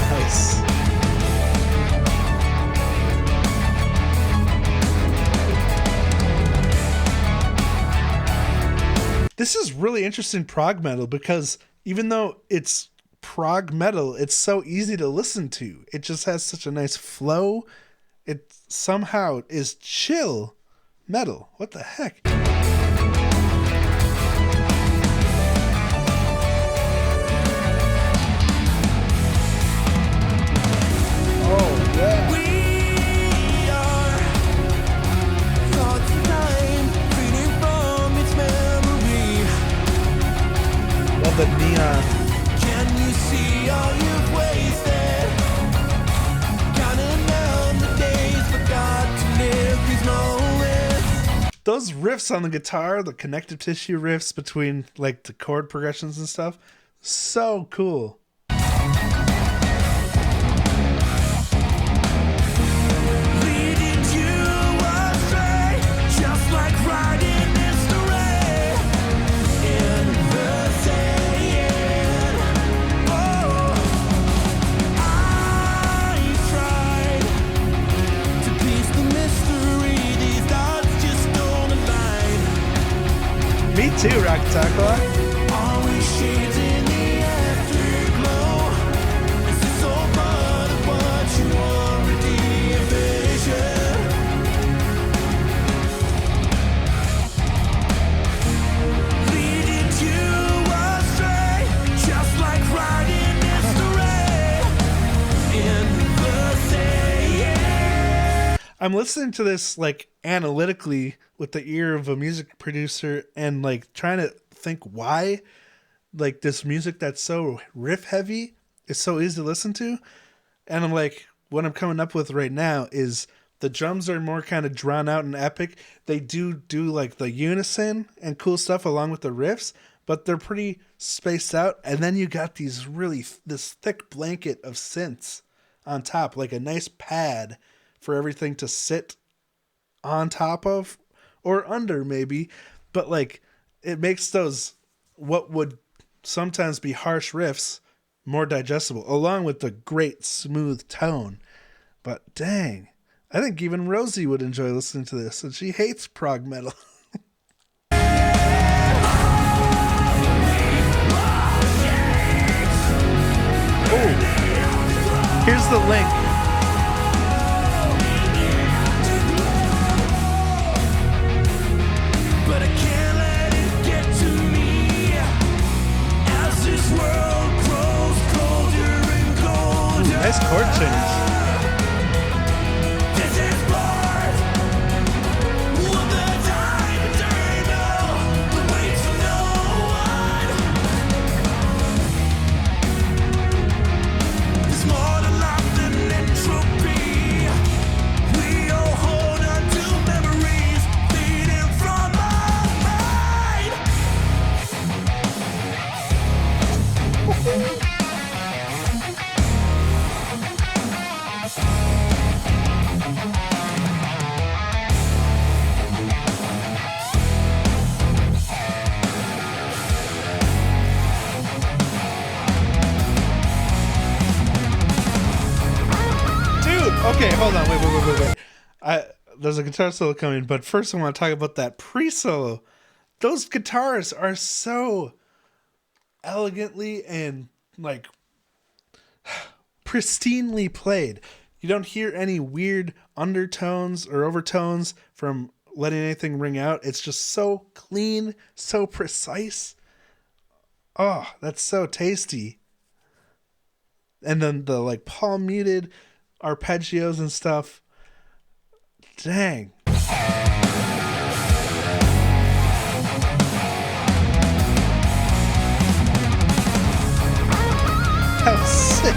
Nice. This is really interesting prog metal because even though it's prog metal, it's so easy to listen to. It just has such a nice flow. It somehow is chill metal. What the heck? Oh, yeah. Love the neon. Can you see all you've wasted? Counting down the days, forgot to live these moments. Those riffs on the guitar, the connective tissue riffs between like the chord progressions and stuff, so cool. Leading you astray, just like riding mystery in the sand. Oh, I tried to piece the mystery. These dots just don't align. Me too, Rock Tackle. Are we shades in the afterglow? Is this all part of what you already envisioned? Leading you astray, just like riding mystery in the sand. I'm listening to this like analytically with the ear of a music producer and like trying to think why like this music that's so riff heavy is so easy to listen to. And I'm like, what I'm coming up with right now is the drums are more kind of drawn out and epic. They do like the unison and cool stuff along with the riffs, but they're pretty spaced out. And then you got these this thick blanket of synths on top, like a nice pad for everything to sit on top of or under maybe, but like it makes those what would sometimes be harsh riffs more digestible along with the great smooth tone. But dang, I think even Rosie would enjoy listening to this, and she hates prog metal. Oh, here's the link. But I can't let it get to me as this world grows colder and colder. Nice chord change. This is part of the time eternal. The waits for no one. It's more to life than entropy. We all hold on to memories fading from our mind. Dude, okay, hold on, wait. There's a guitar solo coming, but first I want to talk about that pre-solo. Those guitars are so elegantly and like pristinely played. You don't hear any weird undertones or overtones from letting anything ring out. It's just so clean, so precise. Oh, that's so tasty. And then the like palm muted arpeggios and stuff. Dang. That was sick.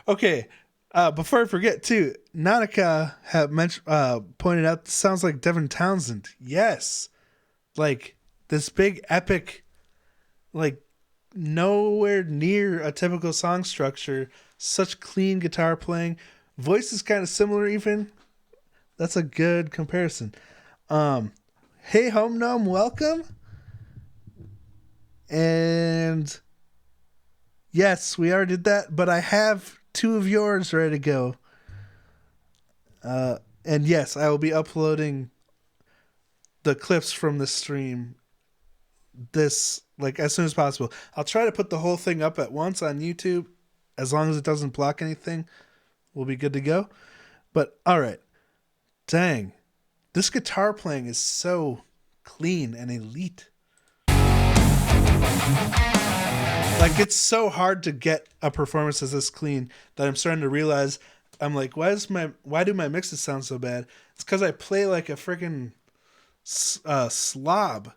Okay, before I forget too, Nanika have pointed out this sounds like Devin Townsend. Yes, like this big epic, like nowhere near a typical song structure. Such clean guitar playing, voice is kind of similar even. That's a good comparison. Hey Home Gnome, welcome. And yes, we already did that, but I have 2 of yours ready to go. And yes, I will be uploading the clips from the stream as soon as possible. I'll try to put the whole thing up at once on YouTube. As long as it doesn't block anything, we'll be good to go. But all right. Dang. This guitar playing is so clean and elite. Like, it's so hard to get a performance as this clean that I'm starting to realize, I'm like, why do my mixes sound so bad? It's because I play like a freaking slob.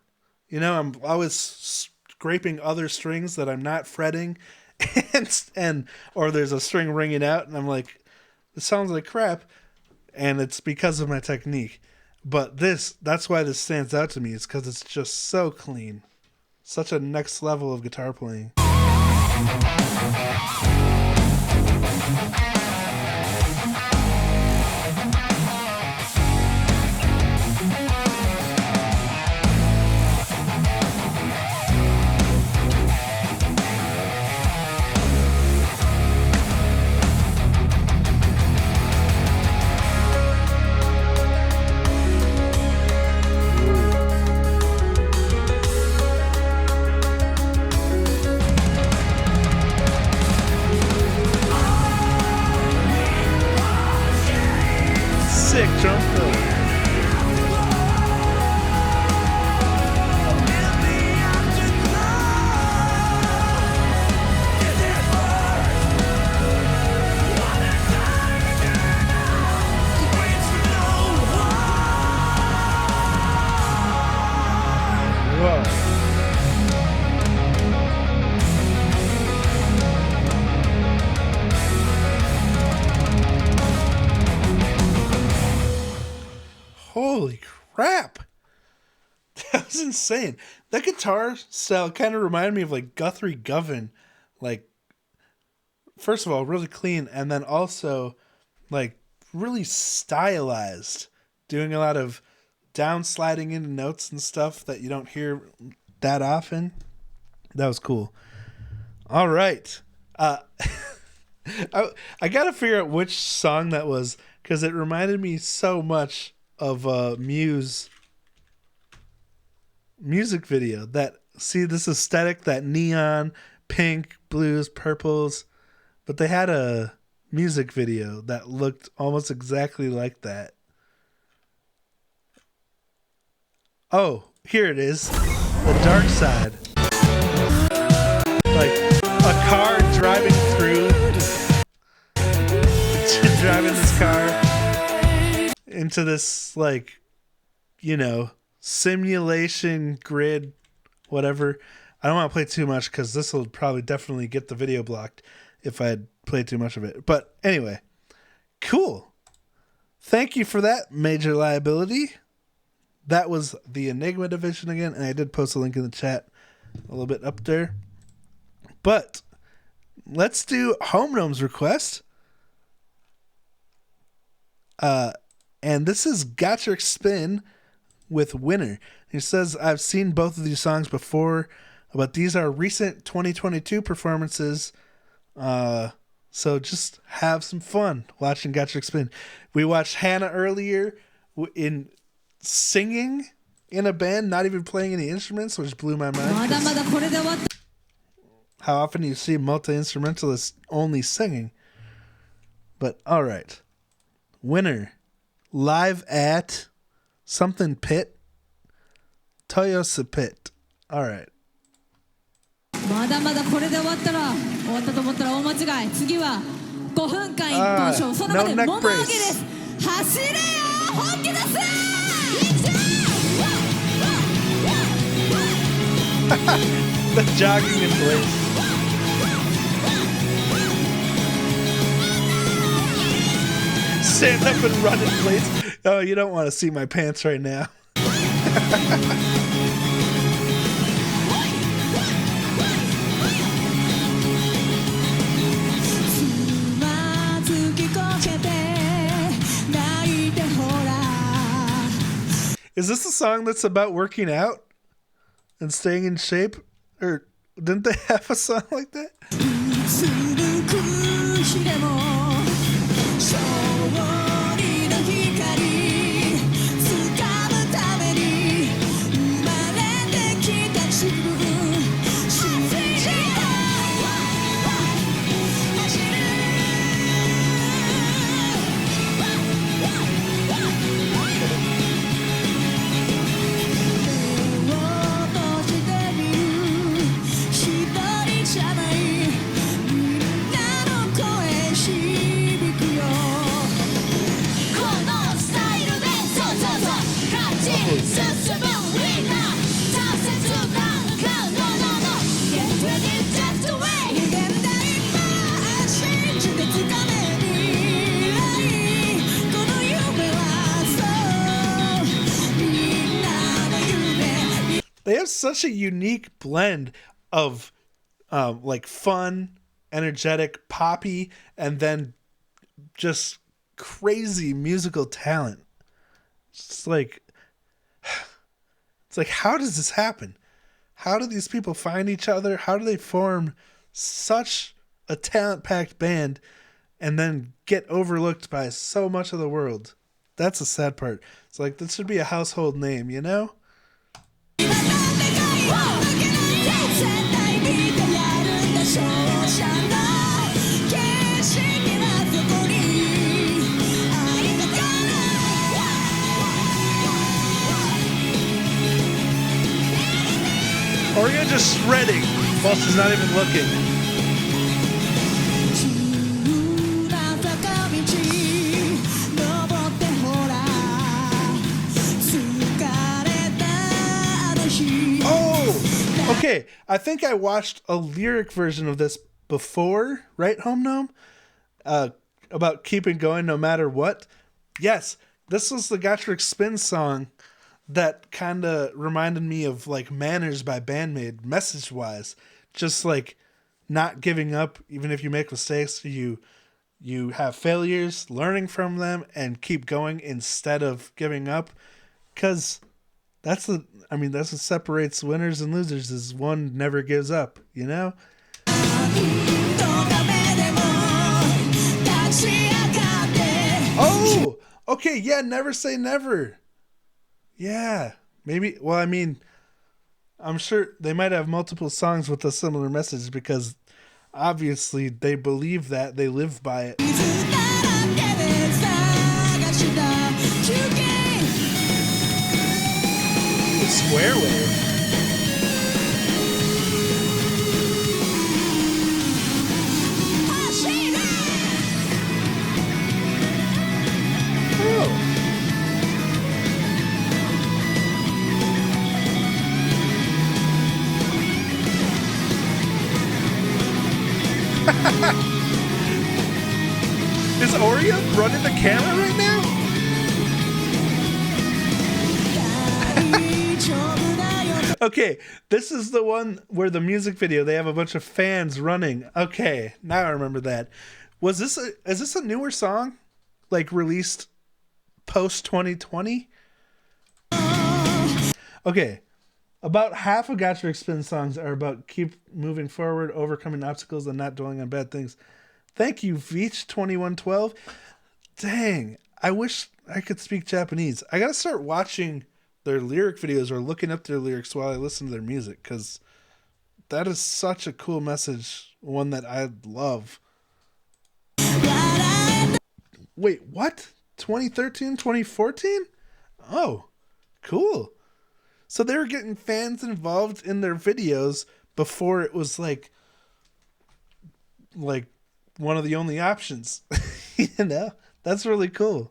You know, I'm always scraping other strings that I'm not fretting, or there's a string ringing out, and I'm like, this sounds like crap, and it's because of my technique. But that's why this stands out to me. It's because it's just so clean. Such a next level of guitar playing. Sick drum fill. Whoa. Holy crap. That was insane. That guitar style kind of reminded me of like Guthrie Govan. Like, first of all, really clean, and then also like really stylized. Doing a lot of down sliding into notes and stuff that you don't hear that often. That was cool. All right. I got to figure out which song that was, because it reminded me so much of Muse music video. See this aesthetic, that neon, pink, blues, purples, but they had a music video that looked almost exactly like that. Oh, here it is. The Dark Side. Like a car driving through driving this car into this, like, you know, simulation grid, whatever. I don't want to play too much because this will probably definitely get the video blocked if I had played too much of it. But anyway, cool. Thank you for that, Major Liability. That was the Enigma division again, and I did post a link in the chat a little bit up there. But let's do Home Gnome's request. And this is Gacharic Spin with Winner. He says, I've seen both of these songs before, but these are recent 2022 performances. So just have some fun watching Gacharic Spin. We watched Hannah earlier in singing in a band, not even playing any instruments, which blew my mind. How often do you see multi-instrumentalists only singing? But all right. Winner. Live at something pit. Toyosu Pit. All right. まだまだこれで終わったと思ったら大間違い。次は5分間一本勝負。その中でもも上げです。走れよ本気出せ。The jogging in place. stand up and run in place. Oh, you don't want to see my pants right now. Is this a song that's about working out and staying in shape? Or didn't they have a song like that? They have such a unique blend of like fun, energetic, poppy, and then just crazy musical talent. It's like how does this happen? How do these people find each other? How do they form such a talent-packed band and then get overlooked by so much of the world? That's the sad part. It's like, this should be a household name, you know? Or you're just shredding while she's not even looking. Oh! Okay, I think I watched a lyric version of this before, right, Home Gnome? About keeping going no matter what. Yes, this was the Gacharic Spin song that kind of reminded me of like Manners by Bandmate, message wise, just like not giving up even if you make mistakes. You have failures, learning from them, and keep going instead of giving up, because that's what separates winners and losers, is one never gives up, you know? Oh, okay, yeah, never say never. Yeah, maybe. Well, I mean, I'm sure they might have multiple songs with a similar message, because obviously they believe that, they live by it. The square wave. Oh. Is Oreo running the camera right now? Okay, this is the one where the music video, they have a bunch of fans running. Okay, now I remember that. Is this a newer song? Like released post 2020? Okay. About half of Gacharic Spin songs are about keep moving forward, overcoming obstacles, and not dwelling on bad things. Thank you, Veach2112. Dang, I wish I could speak Japanese. I gotta start watching their lyric videos or looking up their lyrics while I listen to their music, because that is such a cool message, one that I love. Wait, what? 2013, 2014? Oh, cool. So they were getting fans involved in their videos before it was like one of the only options. You know? That's really cool.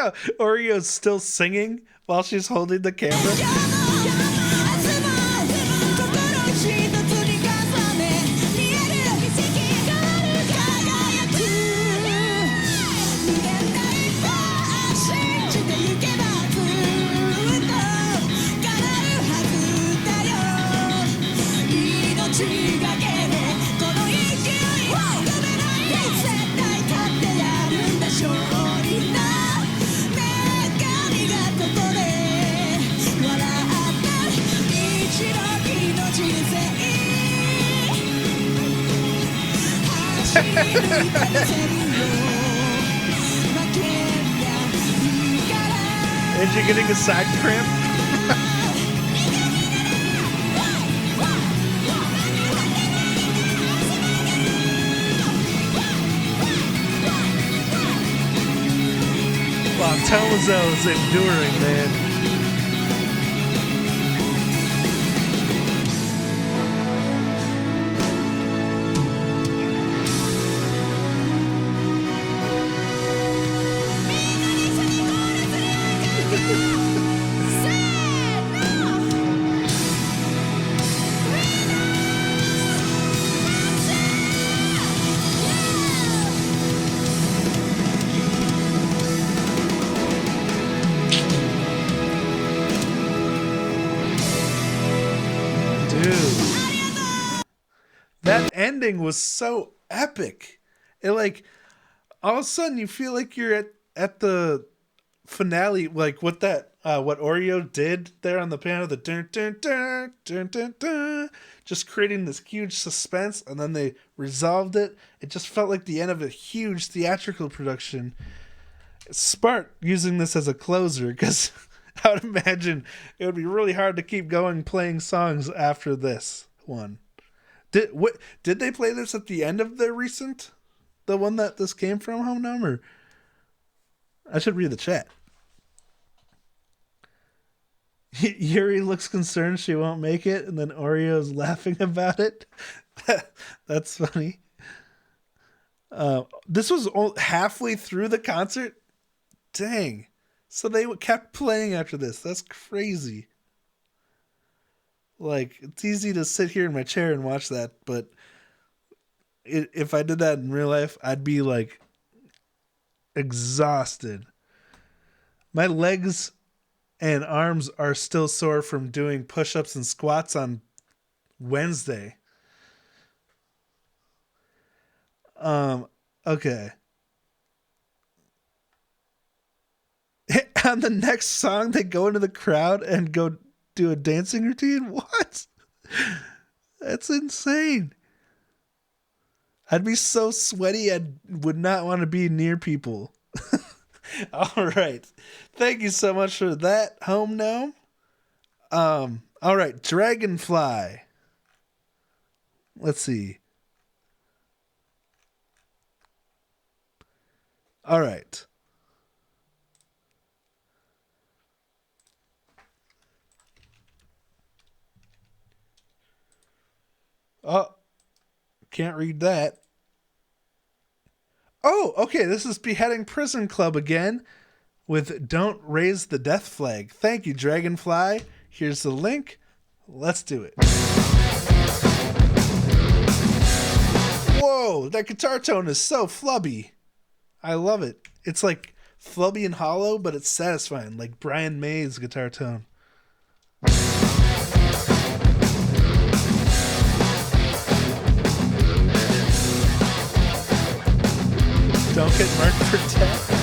how Oreo's still singing while she's holding the camera. And you're getting a side cramp? Wow, Tomazo is enduring, man. That ending was so epic. It like all of a sudden you feel like you're at the finale, like what that what Oreo did there on the piano, the dun dun dun dun dun dun, just creating this huge suspense, and then they resolved it. It just felt like the end of a huge theatrical production. It's smart using this as a closer, because I would imagine it would be really hard to keep going playing songs after this one. Did they play this at the end of their recent, the one that this came from, Home Gnome? Or I should read the chat. Yuri looks concerned she won't make it, and then Oreo's laughing about it. That's funny. This was halfway through the concert. Dang. So they kept playing after this. That's crazy. Like, it's easy to sit here in my chair and watch that, but if I did that in real life, I'd be like exhausted. My legs and arms are still sore from doing push-ups and squats on Wednesday. Okay. On the next song, they go into the crowd and go do a dancing routine? What? That's insane. I'd be so sweaty I would not want to be near people. All right. Thank you so much for that, Home Gnome. All right, Dragonfly. Let's see. All right. Oh, can't read that. Oh, okay. This is Beheading Prison Club again with Don't Raise the Death Flag. Thank you, Dragonfly. Here's the link. Let's do it. Whoa, that guitar tone is so flubby. I love it. It's like flubby and hollow, but it's satisfying, like Brian May's guitar tone. Don't get marked for death.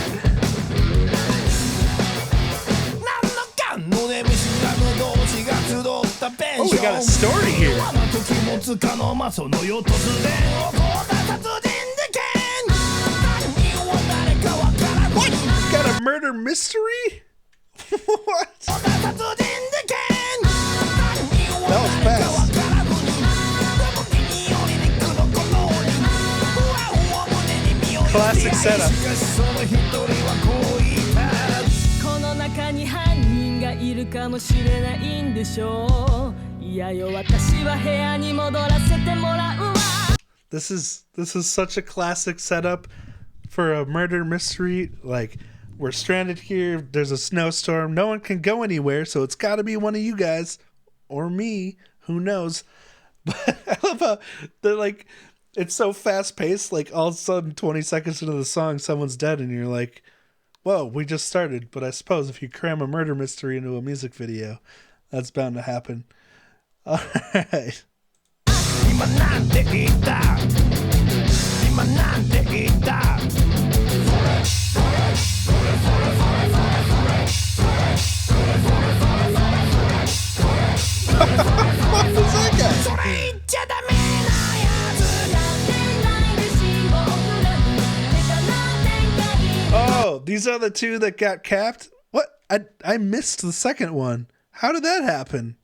Oh, we got a story here. What? Got a murder mystery? What? That was fast. Classic setup. This is such a classic setup for a murder mystery. Like, we're stranded here. There's a snowstorm. No one can go anywhere, so it's got to be one of you guys or me. Who knows? But I love how they're like, it's so fast paced. Like all of a sudden, 20 seconds into the song, someone's dead, and you're like, whoa, we just started. But I suppose if you cram a murder mystery into a music video, that's bound to happen. All right. What was that guy? Oh, these are the two that got capped? What? I missed the second one. How did that happen?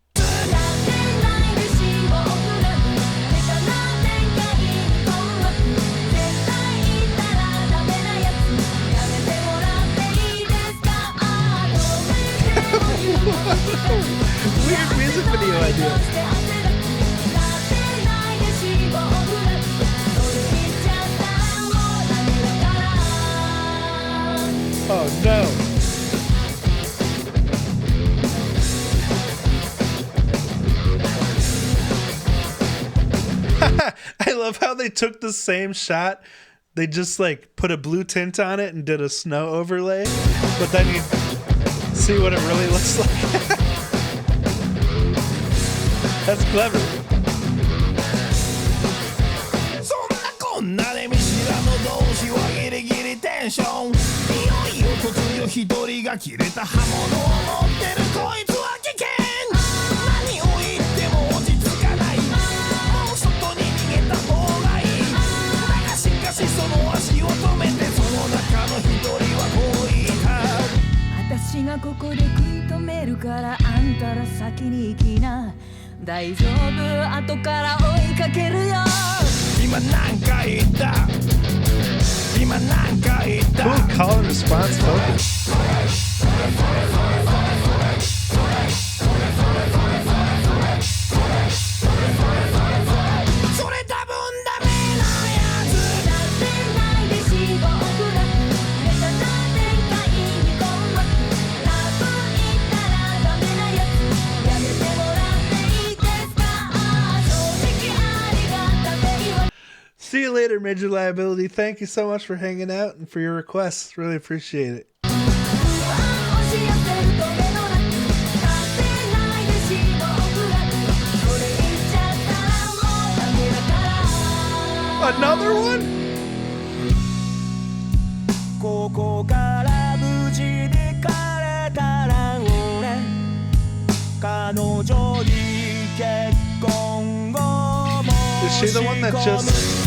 Weird music video idea. Oh no. I love how they took the same shot. They just like put a blue tint on it and did a snow overlay. But then you see what it really looks like. That's clever. Cool call and response focus. See you later, Major Liability. Thank you so much for hanging out and for your requests. Really appreciate it. Another one? Is she the one that just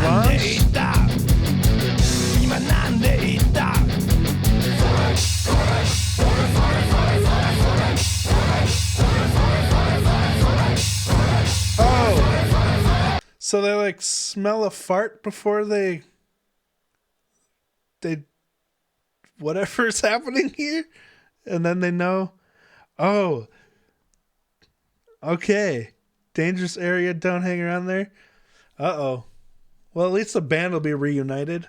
launched? Oh. So they like smell a fart before they whatever's happening here? And then they know, oh, okay. Dangerous area, don't hang around there. Uh-oh. Well, at least the band will be reunited.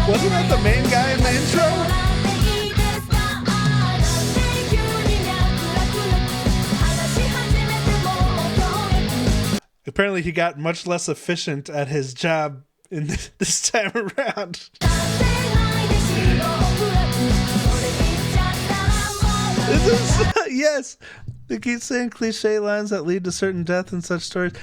Wasn't that the main guy in the intro? Apparently he got much less efficient at his job in this time around. Yes, they keep saying cliche lines that lead to certain death and such stories.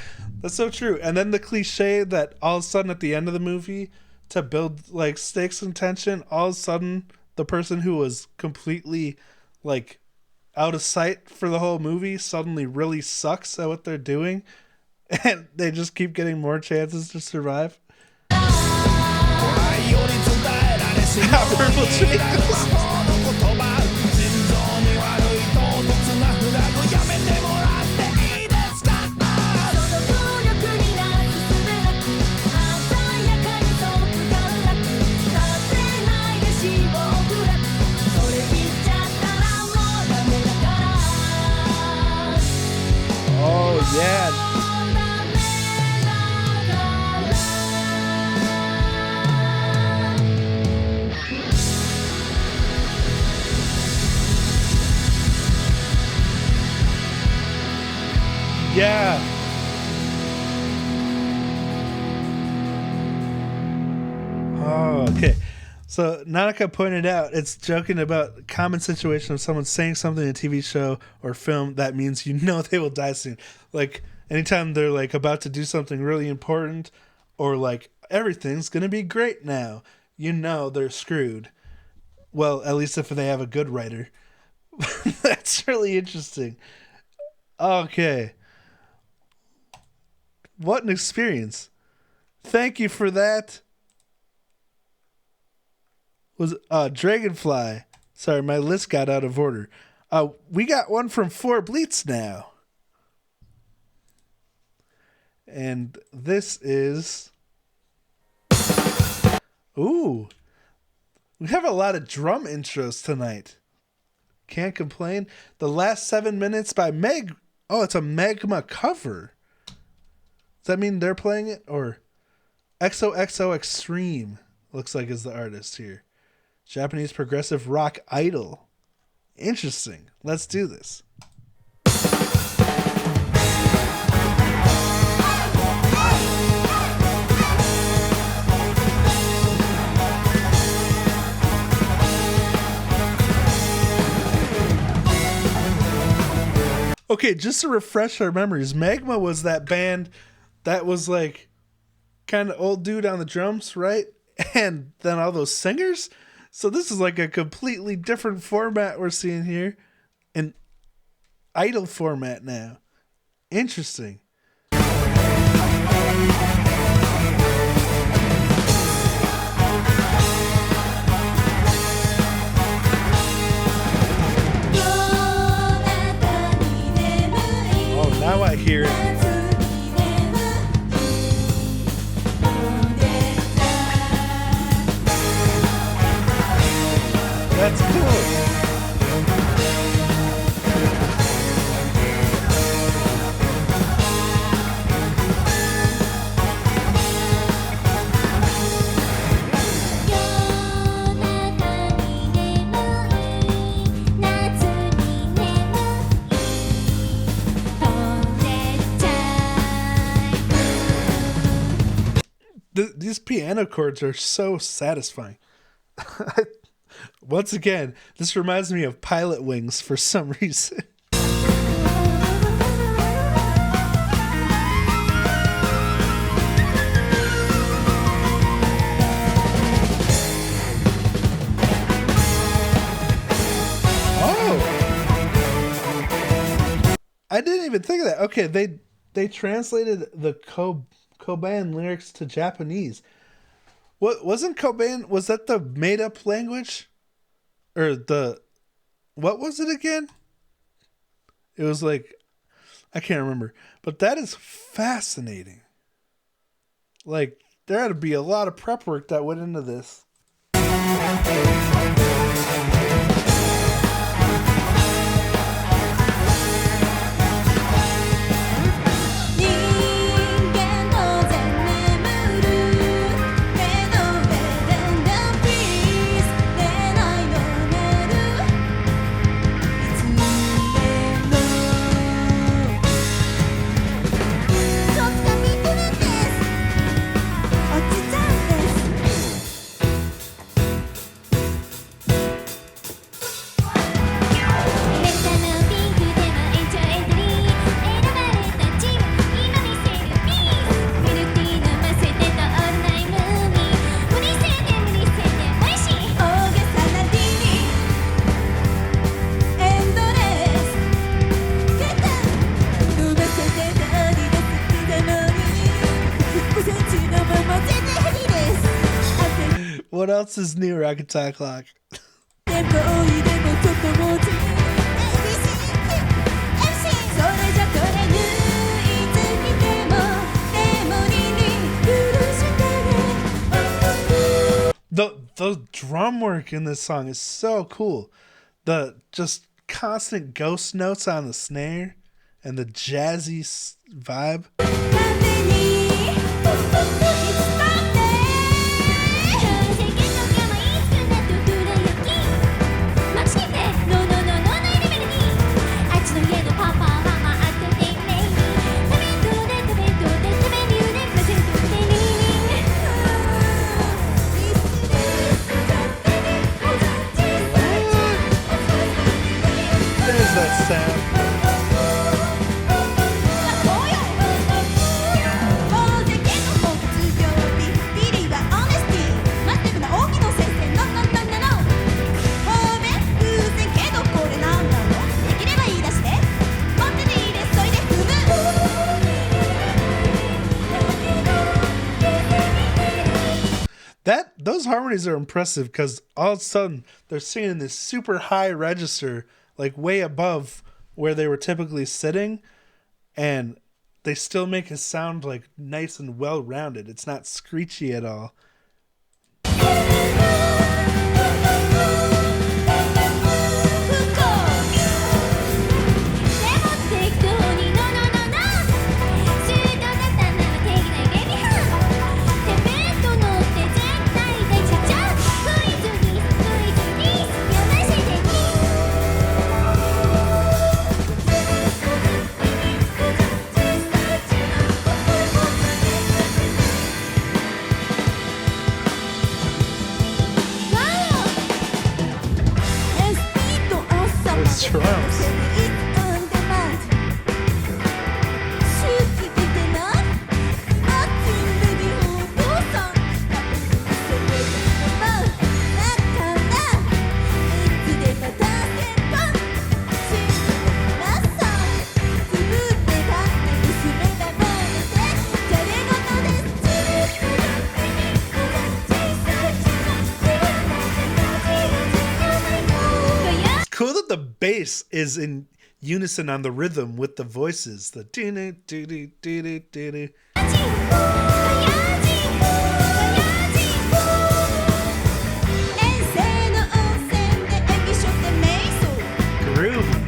That's so true. And then the cliche that all of a sudden at the end of the movie, to build like stakes and tension, all of a sudden the person who was completely like out of sight for the whole movie suddenly really sucks at what they're doing, and they just keep getting more chances to survive. Purple changes. Yeah. Oh, okay. So Nanaka pointed out it's joking about a common situation of someone saying something in a TV show or film that means you know they will die soon. Like anytime they're like about to do something really important or like everything's gonna be great now, you know they're screwed. Well, at least if they have a good writer. That's really interesting. Okay. What an experience. Thank you for that. Was Dragonfly. Sorry, my list got out of order. We got one from 4 Bleats now. And this is... Ooh. We have a lot of drum intros tonight. Can't complain. The Last 7 Minutes by Meg. Oh, it's a Magma cover. Does that mean they're playing it? Or XOXO Extreme looks like is the artist here. Japanese progressive rock idol. Interesting. Let's do this. Okay, just to refresh our memories, Magma was that band that was like kind of old dude on the drums, right? And then all those singers. So this is like a completely different format we're seeing here. An idol format now. Interesting. Oh, now I hear it. That's cool. These piano chords are so satisfying. Once again, this reminds me of Pilot Wings for some reason. Oh! I didn't even think of that. Okay, they translated the Koban lyrics to Japanese. What wasn't Koban? Was that the made-up language? Or what was it again? It was like, I can't remember. But that is fascinating. Like, there had to be a lot of prep work that went into this. What else is new, Rock Attack Clock? The drum work in this song is so cool. The just constant ghost notes on the snare and the jazzy vibe. those harmonies are impressive because all of a sudden they're singing this super high register, like way above where they were typically sitting, and they still make it sound like nice and well rounded. It's not screechy at all. Drums. Cool that the bass is in unison on the rhythm with the voices. The doo doo doo doo doo doo. Groovy.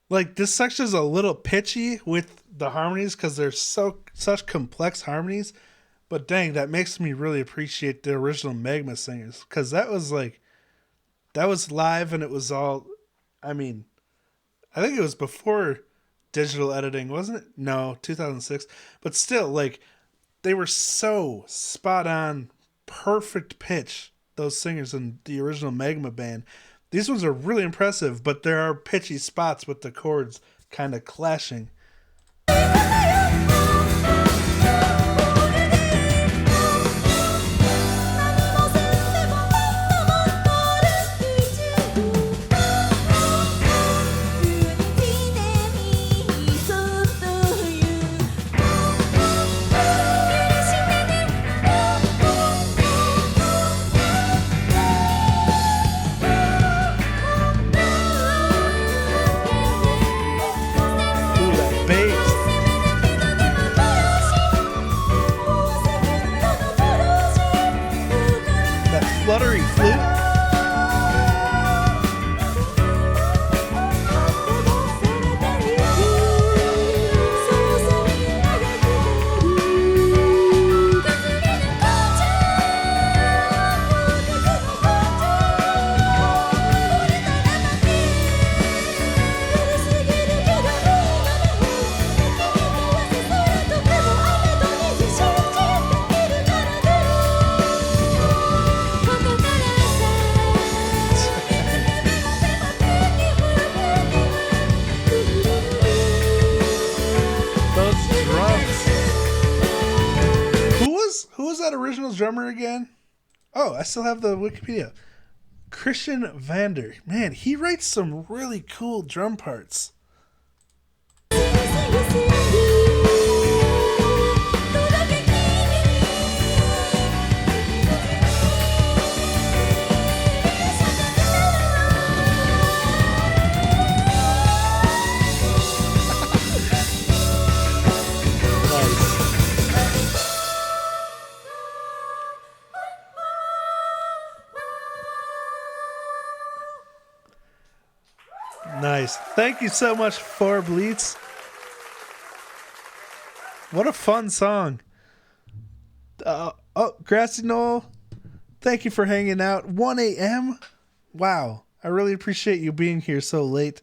Like, this section is a little pitchy with the harmonies because they're such complex harmonies, but dang, that makes me really appreciate the original Magma singers, because that was live, and it was all, I mean, I think it was before digital editing, wasn't it? No, 2006, but still, like, they were so spot on, perfect pitch, those singers in the original Magma band. These ones are really impressive, but there are pitchy spots with the chords kind of clashing. Fluttery flute. Original drummer again? Oh, I still have the Wikipedia. Christian Vander. Man, he writes some really cool drum parts. Nice. Thank you so much, For Bleats. What a fun song. Grassy Knoll, thank you for hanging out. 1 a.m. Wow. I really appreciate you being here so late.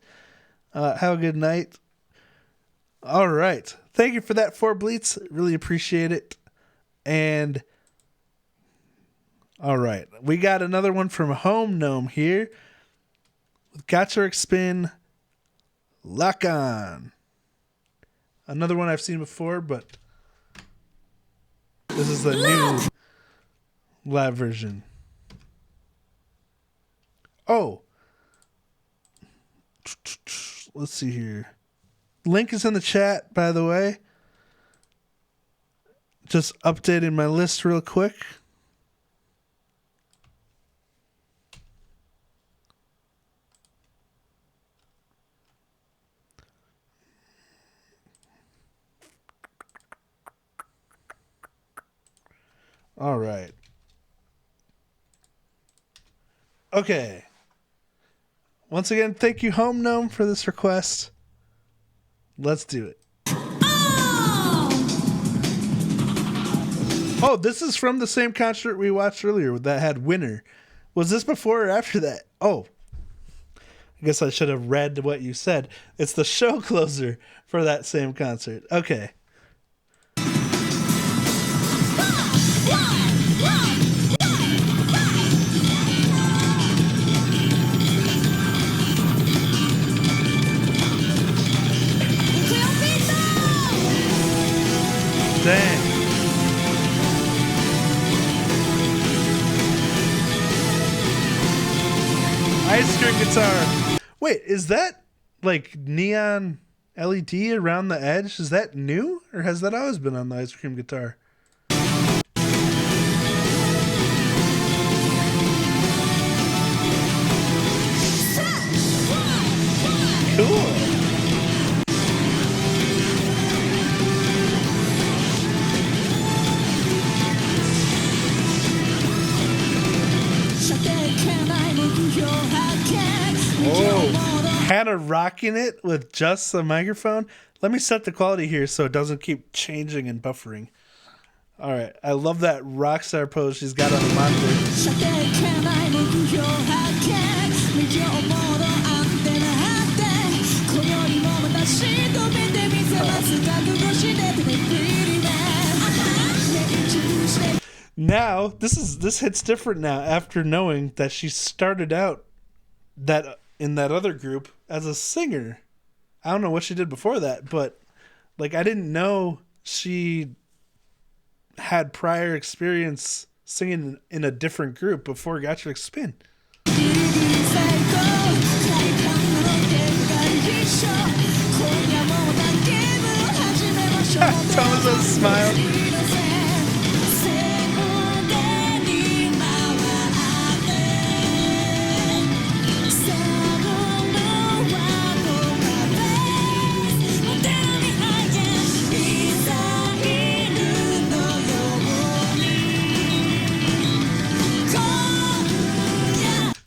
Have a good night. All right. Thank you for that, For Bleats. Really appreciate it. And all right. We got another one from Home Gnome here. With Gacharic Spin, Lock On. Another one I've seen before, but this is the new live version. Oh. Let's see here. Link is in the chat, by the way. Just updating my list real quick. All right. Okay. Once again, thank you, Home Gnome, for this request. Let's do it. Oh, this is from the same concert we watched earlier that had Winner. Was this before or after that? Oh, I guess I should have read what you said. It's the show closer for that same concert. Okay. Dang. Ice cream guitar. Wait, is that like neon LED around the edge? Is that new? Or has that always been on the ice cream guitar? Cool. Oh, Hannah rocking it with just the microphone. Let me set the quality here so it doesn't keep changing and buffering. All right, I love that rockstar pose she's got on the monitor. Now, this hits different now after knowing that she started out in that other group as a singer. I don't know what she did before that, but like I didn't know she had prior experience singing in a different group before Gacharic Spin. Thomas' smile.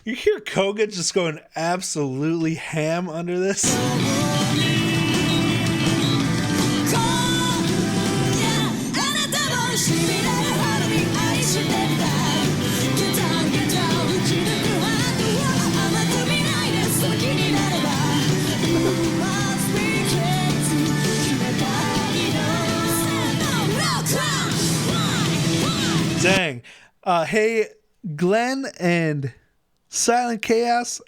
You hear Koga just going absolutely ham under this? Dang. Hey, Glenn and Silent Chaos,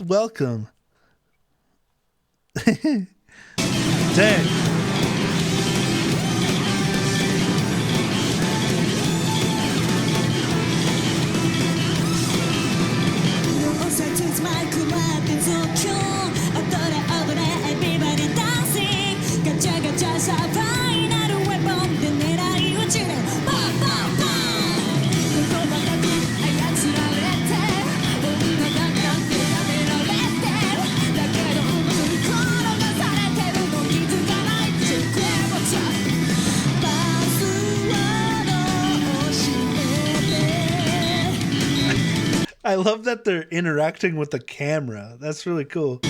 welcome. Dang. I love that they're interacting with the camera. That's really cool.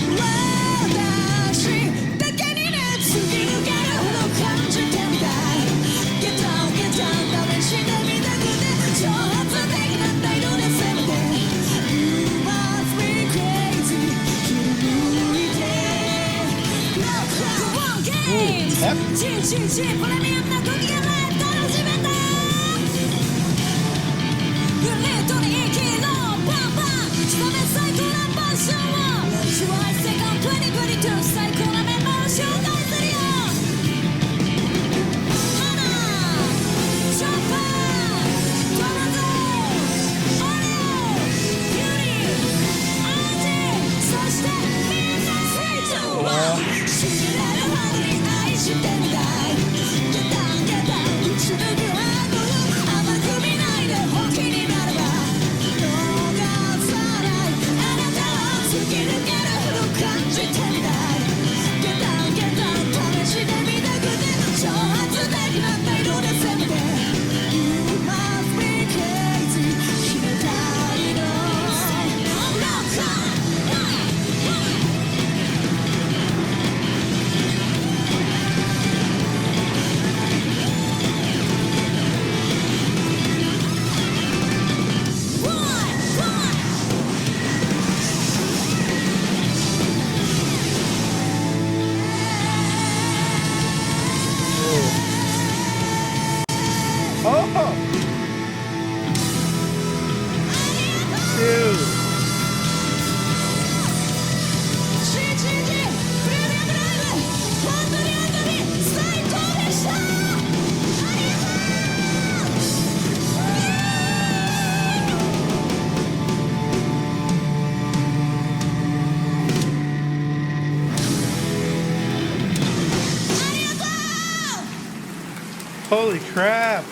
Holy crap.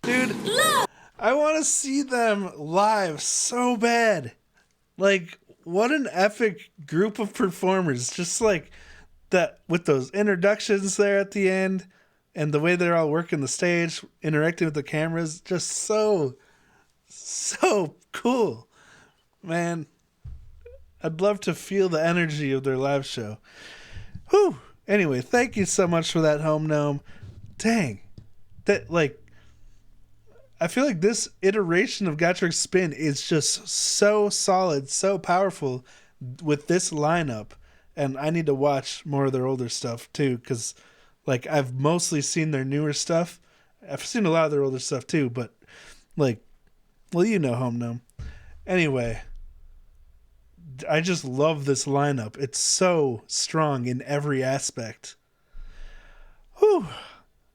Dude, I want to see them live so bad. Like, what an epic group of performers. Just like that, with those introductions there at the end and the way they're all working the stage, interacting with the cameras. Just so cool. Man, I'd love to feel the energy of their live show. Whew. Anyway, thank you so much for that, Home Gnome. Dang. That, like, I feel like this iteration of Gacharic Spin is just so solid, so powerful with this lineup. And I need to watch more of their older stuff, too, because, like, I've mostly seen their newer stuff. I've seen a lot of their older stuff, too, but, like, well, you know, Home Gnome. Anyway, I just love this lineup. It's so strong in every aspect. Whew.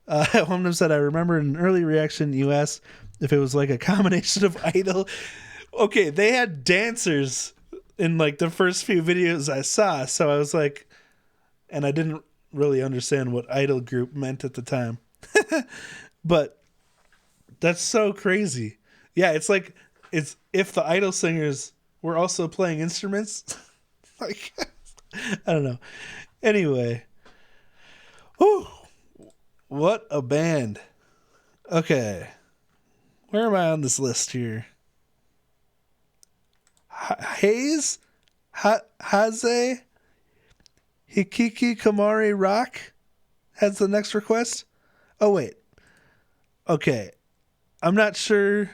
Home Gnome said, I remember in an early reaction you asked if it was like a combination of Idol. Okay, they had dancers in like the first few videos I saw, so I was like, and I didn't really understand what Idol group meant at the time. But that's so crazy. Yeah, it's like, it's if the Idol singers were also playing instruments. Like, I don't know. Anyway. Whew. What a band. Okay. Where am I on this list here? Haze? Haze? Hikiki Kamari Rock has the next request? Oh, wait. Okay. I'm not sure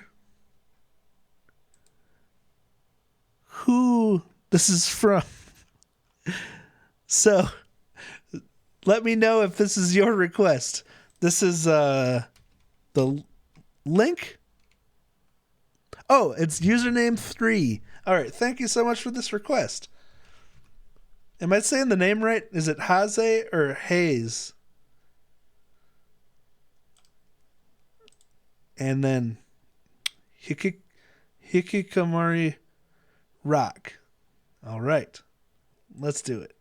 who this is from. So, let me know if this is your request. This is the link. Oh, it's username 3. All right, thank you so much for this request. Am I saying the name right? Is it Haze or Hayes? And then Hikikomori Rock. All right, let's do it.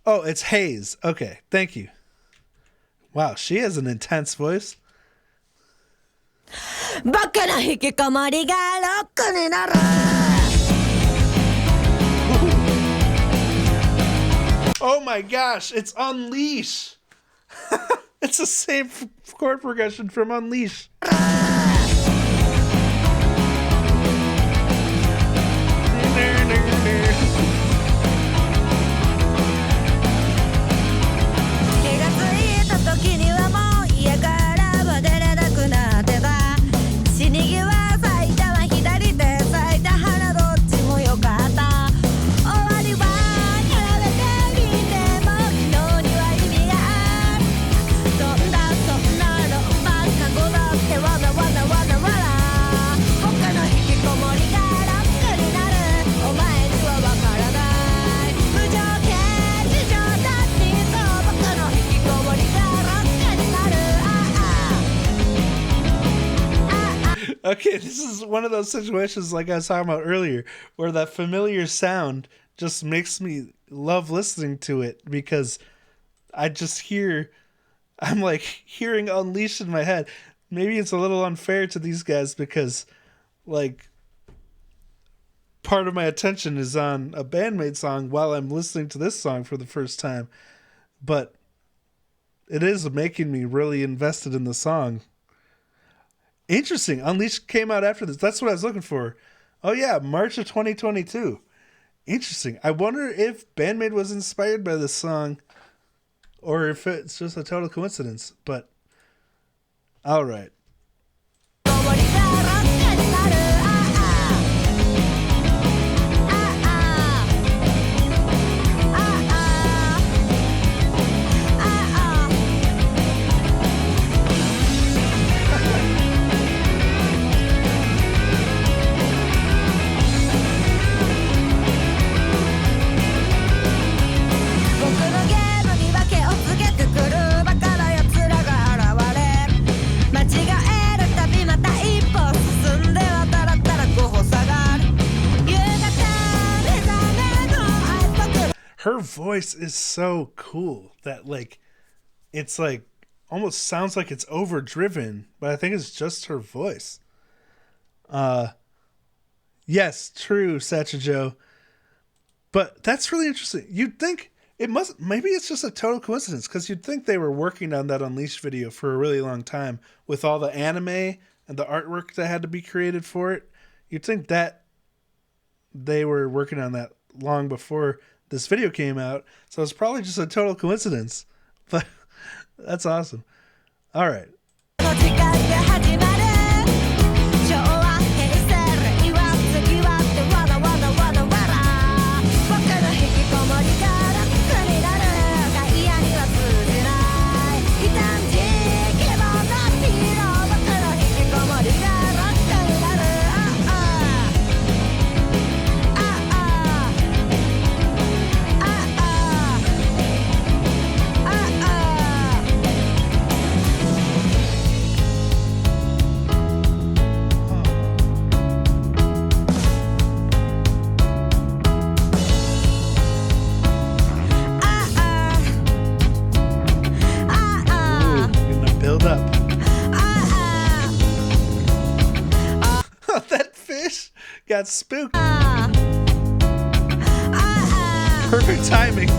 Oh, it's Hayes. Okay, thank you. Wow, she has an intense voice. Oh my gosh, it's Unleash. It's the same chord progression from Unleash. Okay, this is one of those situations like I was talking about earlier, where that familiar sound just makes me love listening to it because I just I'm like hearing Unleashed in my head. Maybe it's a little unfair to these guys because like part of my attention is on a Bandmate song while I'm listening to this song for the first time. But it is making me really invested in the song. Interesting. Unleashed came out after this. That's what I was looking for. Oh yeah, March of 2022. Interesting. I wonder if Bandmate was inspired by this song or if it's just a total coincidence. But all right. Her voice is so cool that like it's like almost sounds like it's overdriven, but I think it's just her voice. Yes, true, Sacha Joe. But that's really interesting. You'd think maybe it's just a total coincidence because you'd think they were working on that Unleashed video for a really long time with all the anime and the artwork that had to be created for it. You'd think that they were working on that long before this video came out, so it's probably just a total coincidence. But that's awesome. All right. Got spooked. Perfect timing.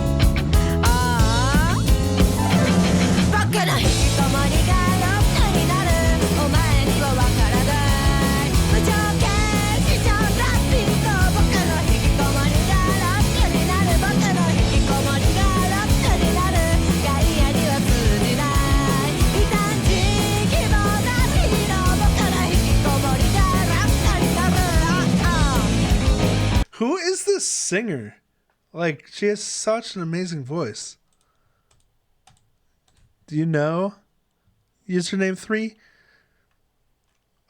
Who is this singer? Like, she has such an amazing voice. Do you know? Username 3?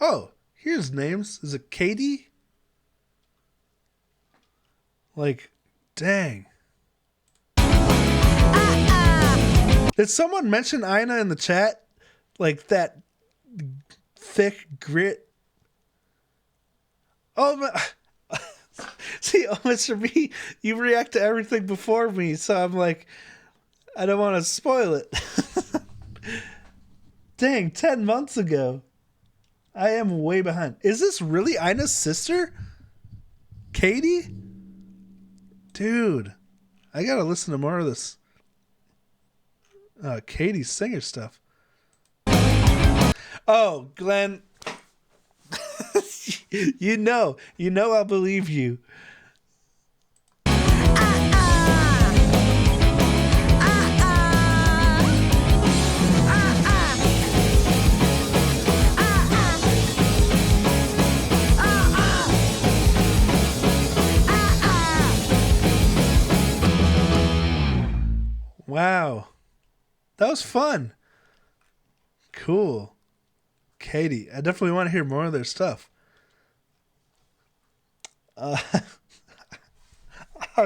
Oh, here's names. Is it Katie? Like, dang. Did someone mention Aina in the chat? Like that thick grit? Oh my... See, almost for me, you react to everything before me, so I'm like, I don't want to spoil it. Dang, 10 months ago. I am way behind. Is this really Ina's sister? Katie? Dude, I gotta listen to more of this. Katie's singer stuff. Oh, Glenn. you know I believe you. Wow. That was fun. Cool. Katie, I definitely want to hear more of their stuff. Oh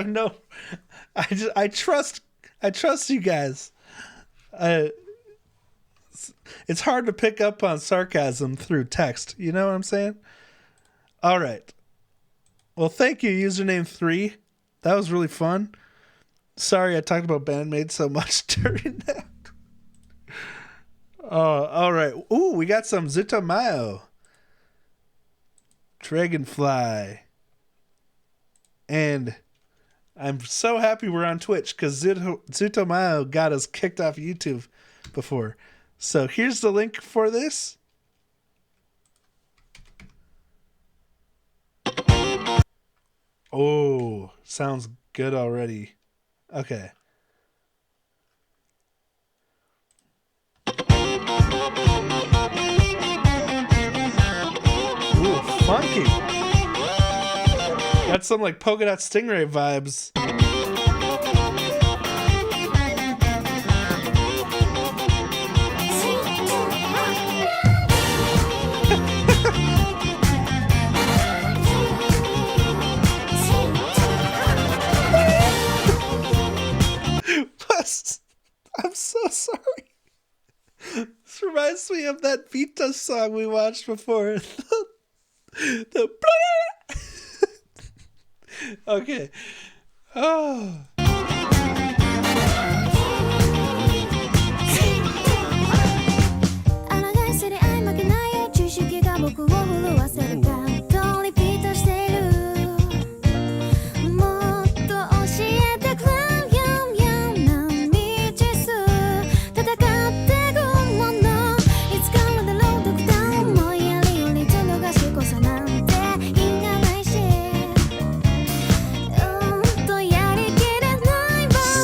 no. I trust you guys. It's hard to pick up on sarcasm through text. You know what I'm saying? All right. Well, thank you, username 3. That was really fun. Sorry I talked about Bandmaid so much during that. All right. Ooh, we got some ZUTOMAYO. Dragonfly. And I'm so happy we're on Twitch because ZUTOMAYO got us kicked off YouTube before. So here's the link for this. Oh, sounds good already. Okay. Ooh, funky. Got some like Polka Dot Stingray vibes. I'm so sorry. This reminds me of that Vita song we watched before. Okay. Oh.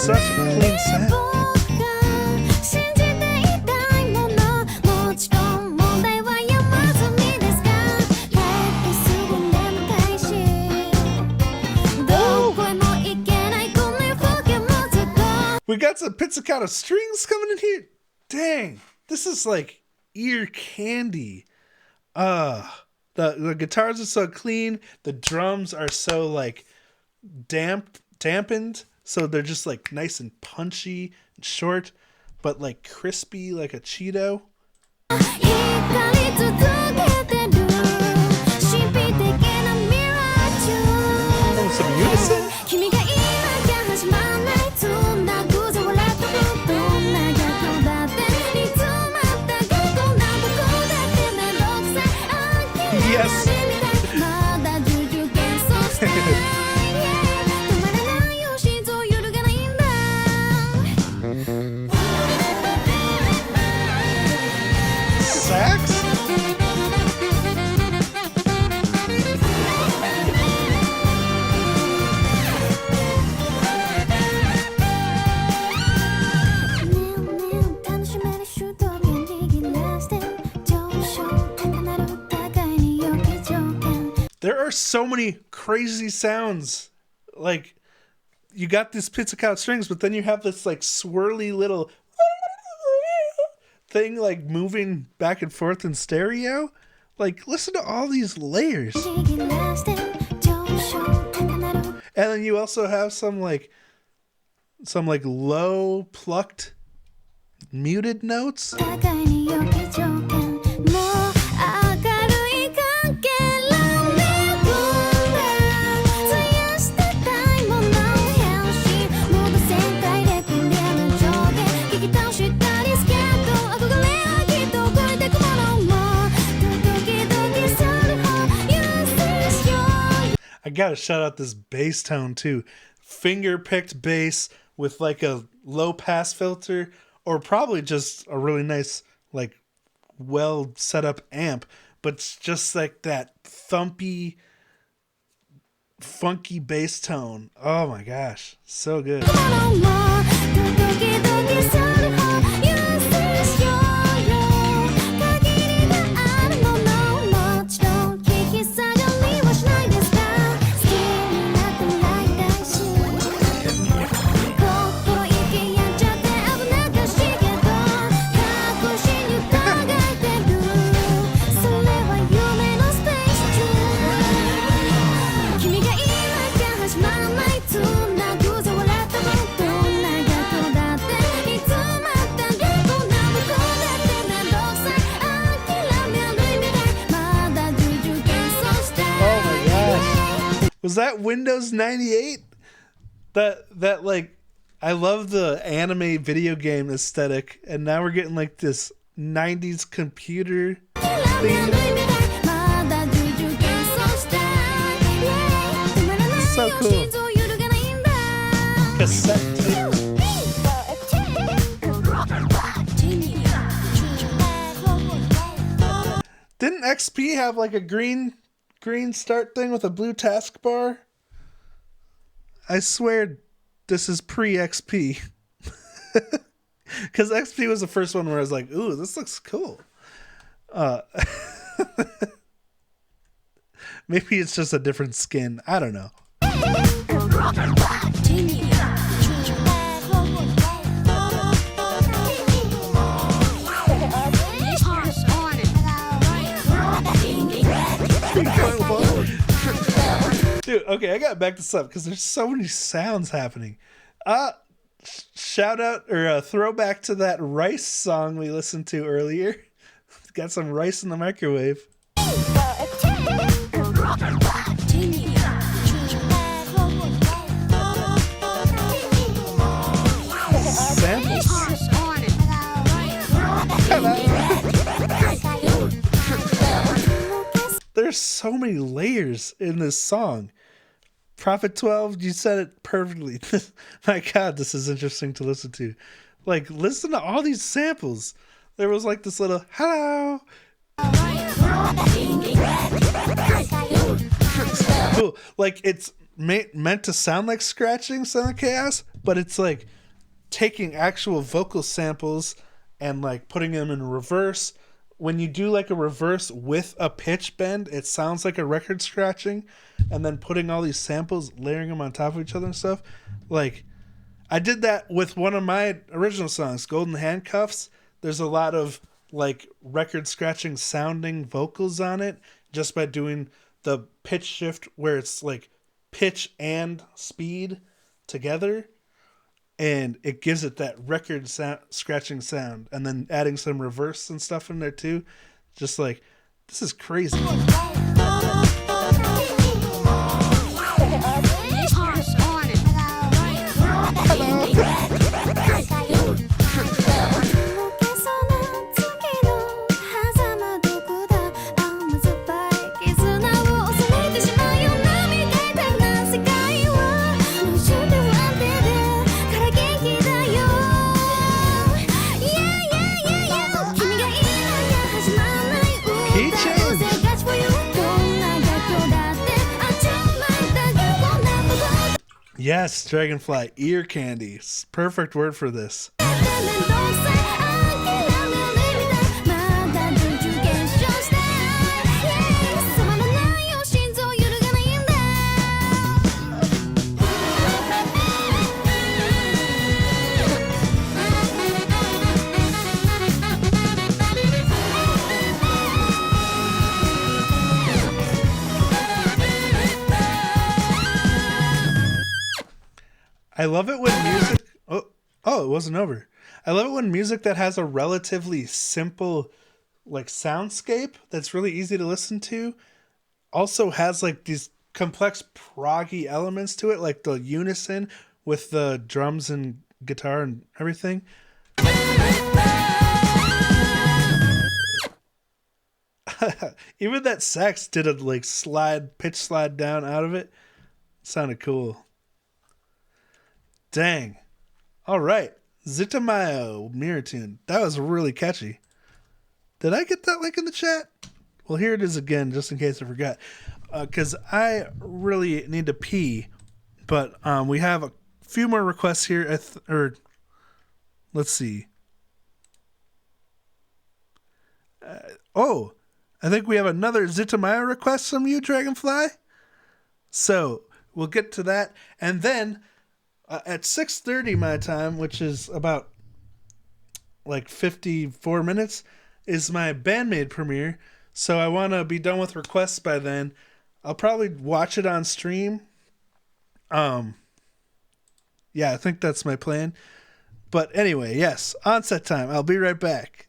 Such a clean sound. We got some pizzicato strings coming in here. Dang, this is like ear candy. The guitars are so clean. The drums are so like dampened. So they're just like nice and punchy and short, but like crispy like a Cheeto. Oh, some unison? Yes. Sax? There are so many crazy sounds. Like, you got these pizzicato strings, but then you have this like swirly little thing like moving back and forth in stereo. Like, listen to all these layers. And then you also have some low plucked muted notes. I gotta shout out this bass tone too. Finger picked bass with like a low pass filter or probably just a really nice, like, well set up amp, but it's just like that thumpy, funky bass tone. Oh my gosh, so good. Was that Windows 98? That like, I love the anime video game aesthetic, and now we're getting like this 90s computer thing. So cool. Cassette tape. Didn't XP have like a green start thing with a blue taskbar? I swear this is pre-XP. Because XP was the first one where I was like, ooh, this looks cool. Maybe it's just a different skin. I don't know. Dude, okay, I gotta back this up because there's so many sounds happening. Shout out or a throwback to that Rice song we listened to earlier. Got some rice in the microwave. Samples. There's so many layers in this song. Prophet 12, you said it perfectly. My God, this is interesting to listen to. Like, listen to all these samples. There was like this little hello. Cool. Like, it's meant to sound like scratching Sound of Chaos, but it's like taking actual vocal samples and like putting them in reverse. When you do like a reverse with a pitch bend, it sounds like a record scratching, and then putting all these samples, layering them on top of each other and stuff. Like, I did that with one of my original songs, Golden Handcuffs. There's a lot of like record scratching sounding vocals on it just by doing the pitch shift where it's like pitch and speed together. And it gives it that record scratching sound, and then adding some reverse and stuff in there too. Just like, this is crazy. Yes, Dragonfly, ear candy. Perfect word for this. I love it when music... Oh, it wasn't over. I love it when music that has a relatively simple like soundscape that's really easy to listen to also has like these complex proggy elements to it, like the unison with the drums and guitar and everything. Even that sax did a like pitch slide down out of it. Sounded cool. Dang. All right. ZUTOMAYO mirror tune. That was really catchy. Did I get that link in the chat? Well, here it is again, just in case I forgot. Because I really need to pee. But we have a few more requests here. Let's see. I think we have another ZUTOMAYO request from you, Dragonfly. So we'll get to that. And then at 6:30 my time, which is about like 54 minutes, is my Bandmade premiere. So I want to be done with requests by then. I'll probably watch it on stream. Yeah, I think that's my plan. But anyway, yes, onset time. I'll be right back.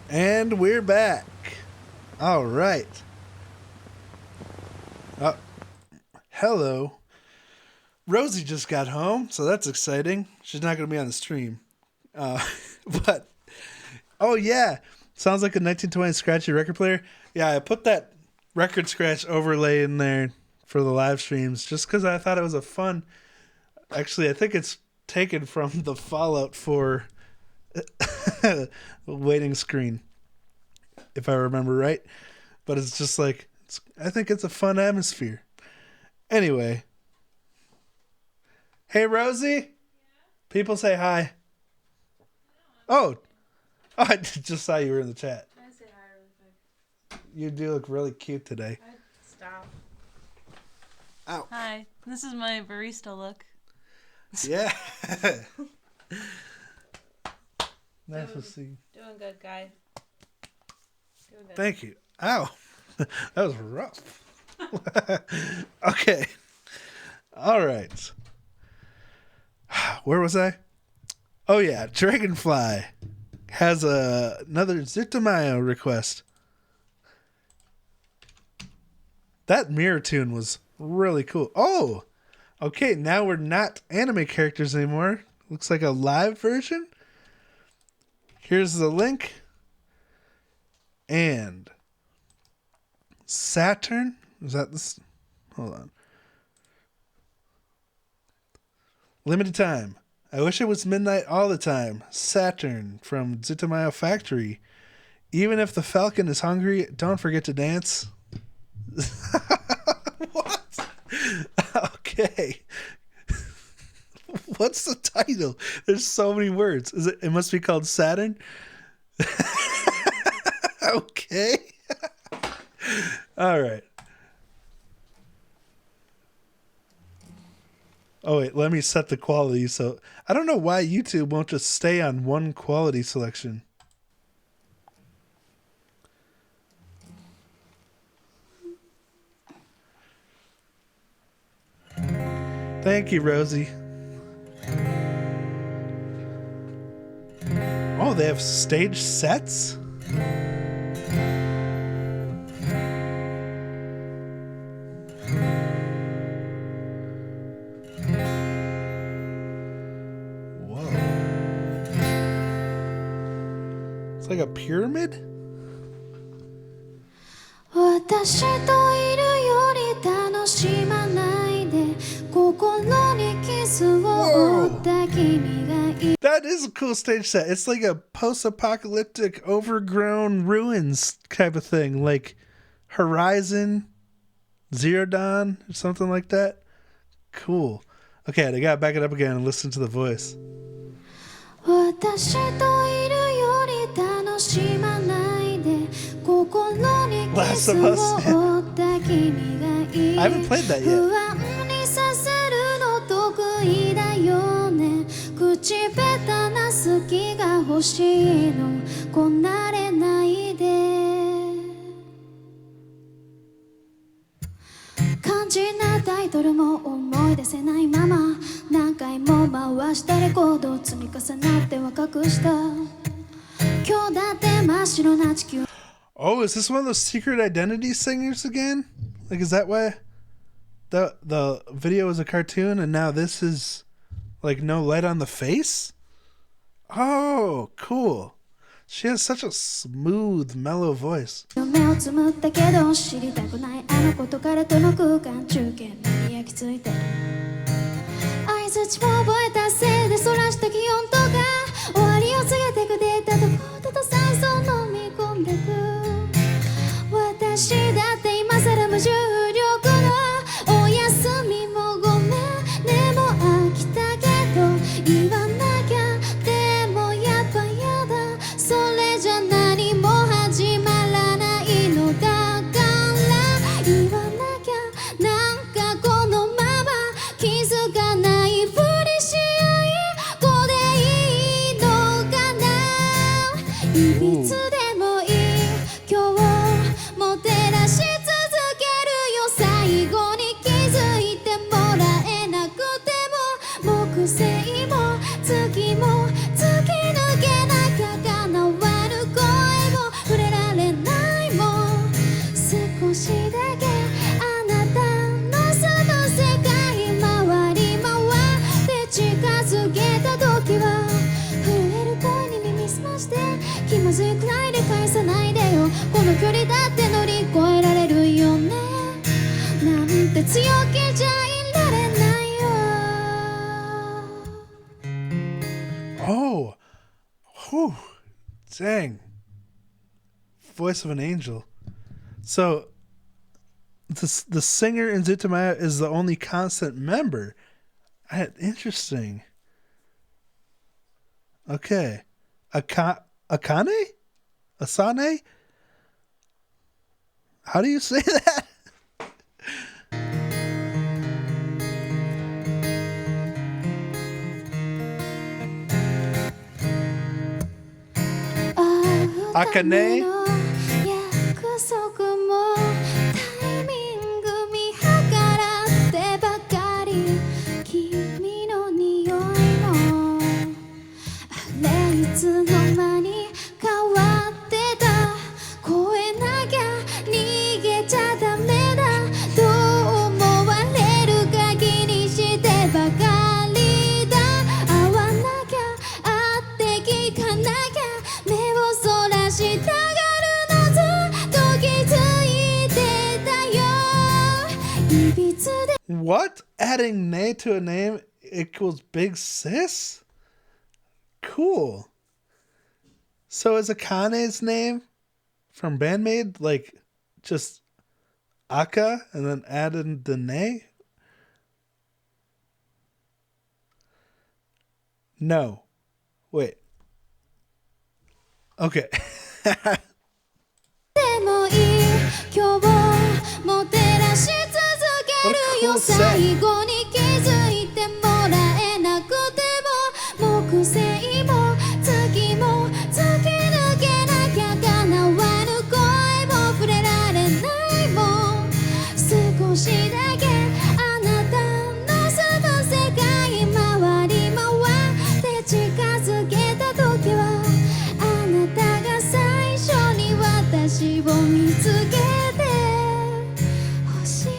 And we're back. All right. hello. Rosie just got home, so that's exciting. She's not going to be on the stream. But, oh yeah, sounds like a 1920 scratchy record player. Yeah, I put that record scratch overlay in there for the live streams just because I thought it was a fun. Actually, I think it's taken from the Fallout 4 waiting screen, if I remember right. But it's just like, I think it's a fun atmosphere. Anyway. Hey, Rosie? Yeah? People say hi. Oh, I just saw you were in the chat. Can I say hi really quick? You do look really cute today. Stop. Ow. Hi, this is my barista look. Yeah. Nice to see you. Doing good, guy. Doing good. Thank you. Ow. That was rough. Okay. All right. Where was I? Oh, yeah. Dragonfly has another ZUTOMAYO request. That mirror tune was really cool. Oh, okay. Now we're not anime characters anymore. Looks like a live version. Here's the link. And Saturn. Is that this? Hold on. Limited time. I wish it was midnight all the time. Saturn from ZUTOMAYO Factory. Even if the falcon is hungry, don't forget to dance. What? Okay. What's the title? There's so many words. It must be called Saturn? Okay. All right. Oh, wait, let me set the quality. So I don't know why YouTube won't just stay on one quality selection. Thank you, Rosie. Oh, they have stage sets? It's like a pyramid? 私といるより楽しまないで心にキスを負った君がいい That is a cool stage set. It's like a post-apocalyptic, overgrown ruins type of thing. Like Horizon, Zero Dawn, or something like that. Cool. Okay, I gotta back it up again and listen to the voice. 私といるより楽しまないで心にキスを負った君がいい I haven't played that 不 yet. 安にさせるの得意だよね口下手な好きが欲しいのこなれないで肝心なタイトルも思い出せないまま何回も回したレコード積み重なって若くした今日だって真っ白な地球 Oh, is this one of those secret identity singers again? Like, is that why the video was a cartoon and now this is like no light on the face? Oh, cool. She has such a smooth, mellow voice. 目をつむったけど知りたくないあの子と彼との空間中継に焼き付いて相槌も覚えたせいでそらした気温とか終わりを告げてくデータとコードと酸素を飲み込んでく私だって今更無重力のお休みもごめんでも飽きたけど言わなきゃでもやっぱやだそれじゃ何も始まらないのだから言わなきゃなんかこのまま気づかないふりし合いこれでいいのかないびつでもいい今日もてなし続けるよ最後に気づいてもらえなくても木星も月も突き抜けなきゃ叶わぬ声も触れられないもん少しだけあなたのその気まずいくらいで返さないでよこの距離だって乗り越えられるよねなんて強気じゃいられないよ Oh, whew, dang. Voice of an angel. So, the singer in ZUTOMAYO is the only constant member. Interesting. Okay. Akane? Asane? How do you say that? Akane? 約束もタイミング見計らってばかり君の匂いもあれいつの間に変わってた超えなきゃ逃げちゃダメだと思われる限りしてばかりだ会わなきゃ会って聞かなきゃ目をそらしたがるのずっと気づいてたよいびつで What? Adding Nay to a name equals Big Sis? Cool. So is Akane's name from Bandmaid like just Aka and then added the Nay? No. Wait. Okay. でもいい今日も照らし続けるよ最後に気づいてもらえなくても木星も月も突き抜けなきゃ叶わぬ声も触れられないもん少しだけあなたの住む世界回り回って近づけた時はあなたが最初に私を見つけて欲しい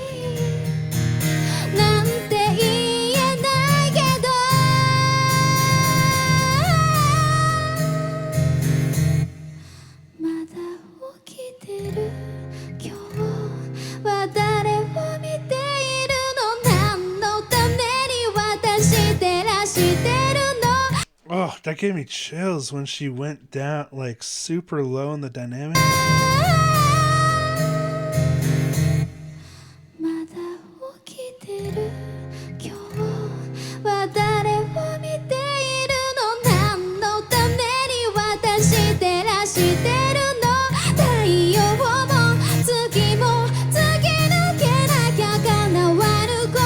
なんて言えないけどまだ起きてる今日は誰を見ているの何のために私照らしてるの Oh, that gave me chills when she went down like super low in the dynamic. まだ起きてる今日は誰を見ているの何のために私照らしてるの太陽も月も突き抜けなきゃ叶わぬ声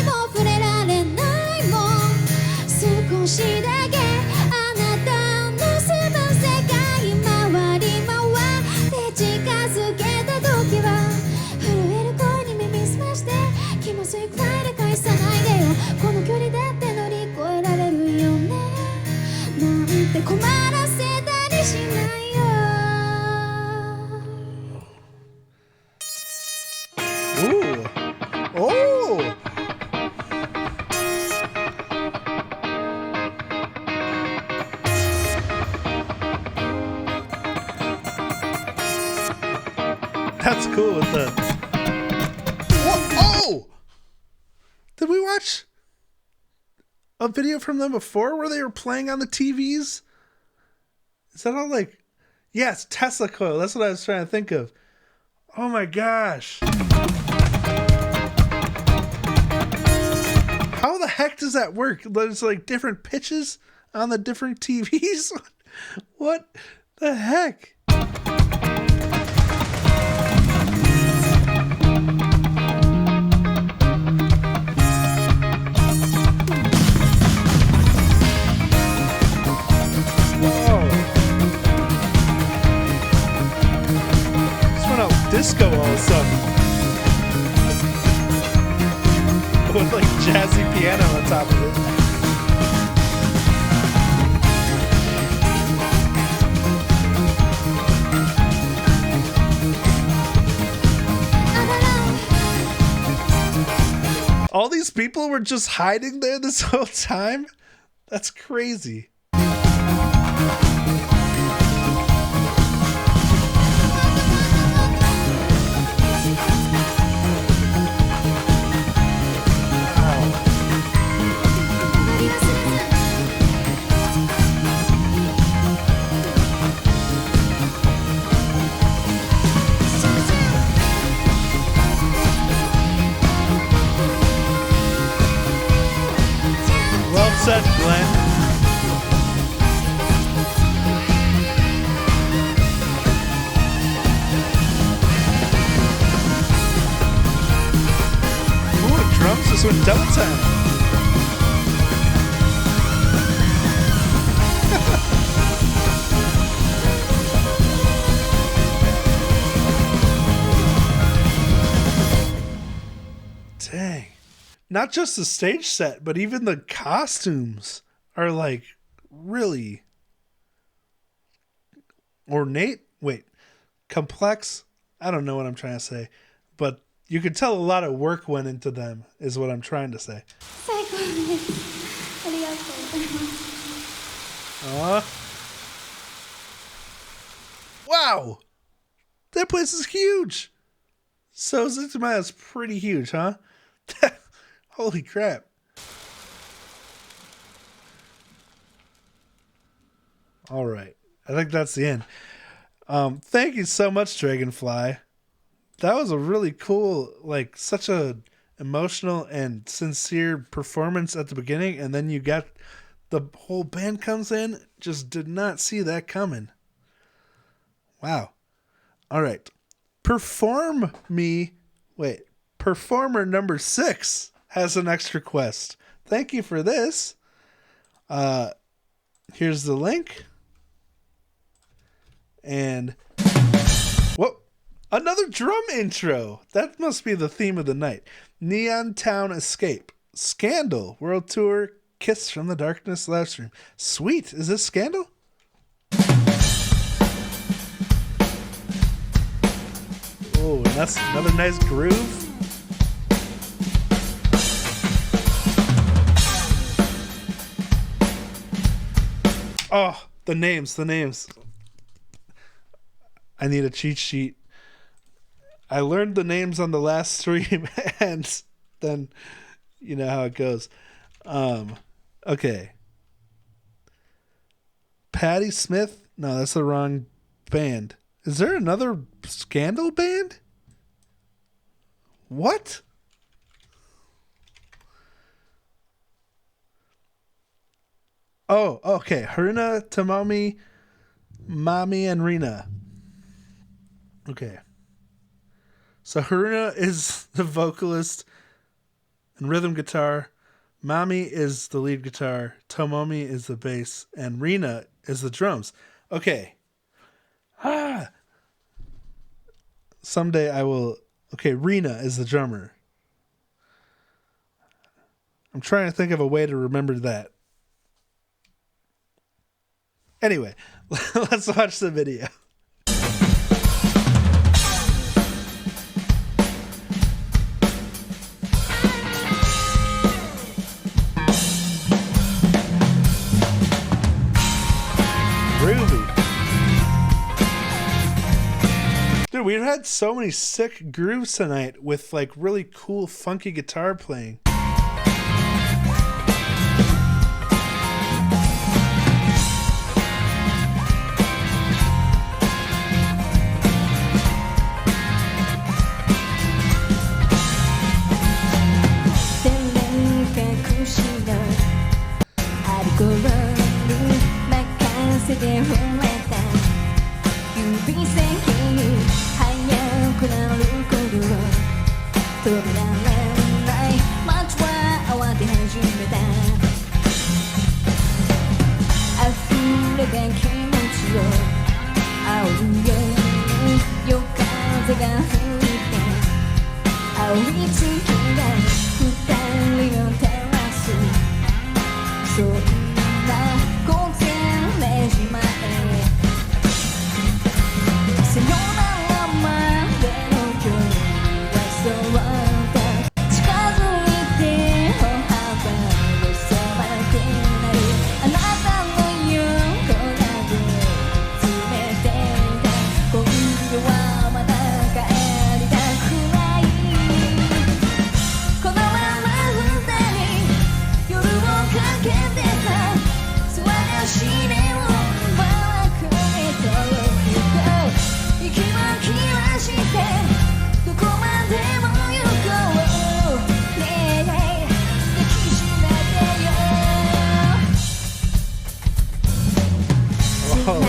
も触れられないもん少しだけあなたの住む世界回り回って近づけた時は震える声に耳すまして気まずいくらいで返さないでよこの距離だって乗り越えられるよねなんて困らせたりしないよ Ooh. Oh. That's cool with the. Oh! Did we watch a video from them before where they were playing on the TVs? Is that all like. Yeah, it's Tesla coil. That's what I was trying to think of. Oh my gosh. How the heck does that work? There's like different pitches on the different TVs? What the heck? Whoa. Just went out disco all of a sudden. With like jazzy piano on top of it. All these people were just hiding there this whole time? That's crazy. This went double time. Dang. Not just the stage set, but even the costumes are like really ornate. Wait, complex? I don't know what I'm trying to say, but you can tell a lot of work went into them, is what I'm trying to say. 最高です。ありがとうございます。Wow! That place is huge! So ZUTOMAYO is pretty huge, huh? Holy crap. All right. I think that's the end. Thank you so much, Dragonfly. That was a really cool, like, such a emotional and sincere performance at the beginning, and then you got the whole band comes in. Just did not see that coming. Wow. All right. Performer number 6 has an extra quest. Thank you for this. Here's the link. And whoa, another drum intro. That must be the theme of the night. Neon Town Escape, Scandal World Tour, Kiss from the Darkness Livestream. Sweet. Is this Scandal? Oh, and that's another nice groove. Oh, the names. I need a cheat sheet. I learned the names on the last stream, and then you know how it goes. Okay. Patti Smith? No, that's the wrong band. Is there another Scandal band? What? Oh, okay. Haruna, Tamami, Mami, and Rina. Okay. So Haruna is the vocalist and rhythm guitar. Mami is the lead guitar. Tomomi is the bass. And Rina is the drums. Okay. Someday I will... Okay, Rina is the drummer. I'm trying to think of a way to remember that. Anyway, let's watch the video. Groovy. Dude, we've had so many sick grooves tonight with like really cool funky guitar playing. Oh.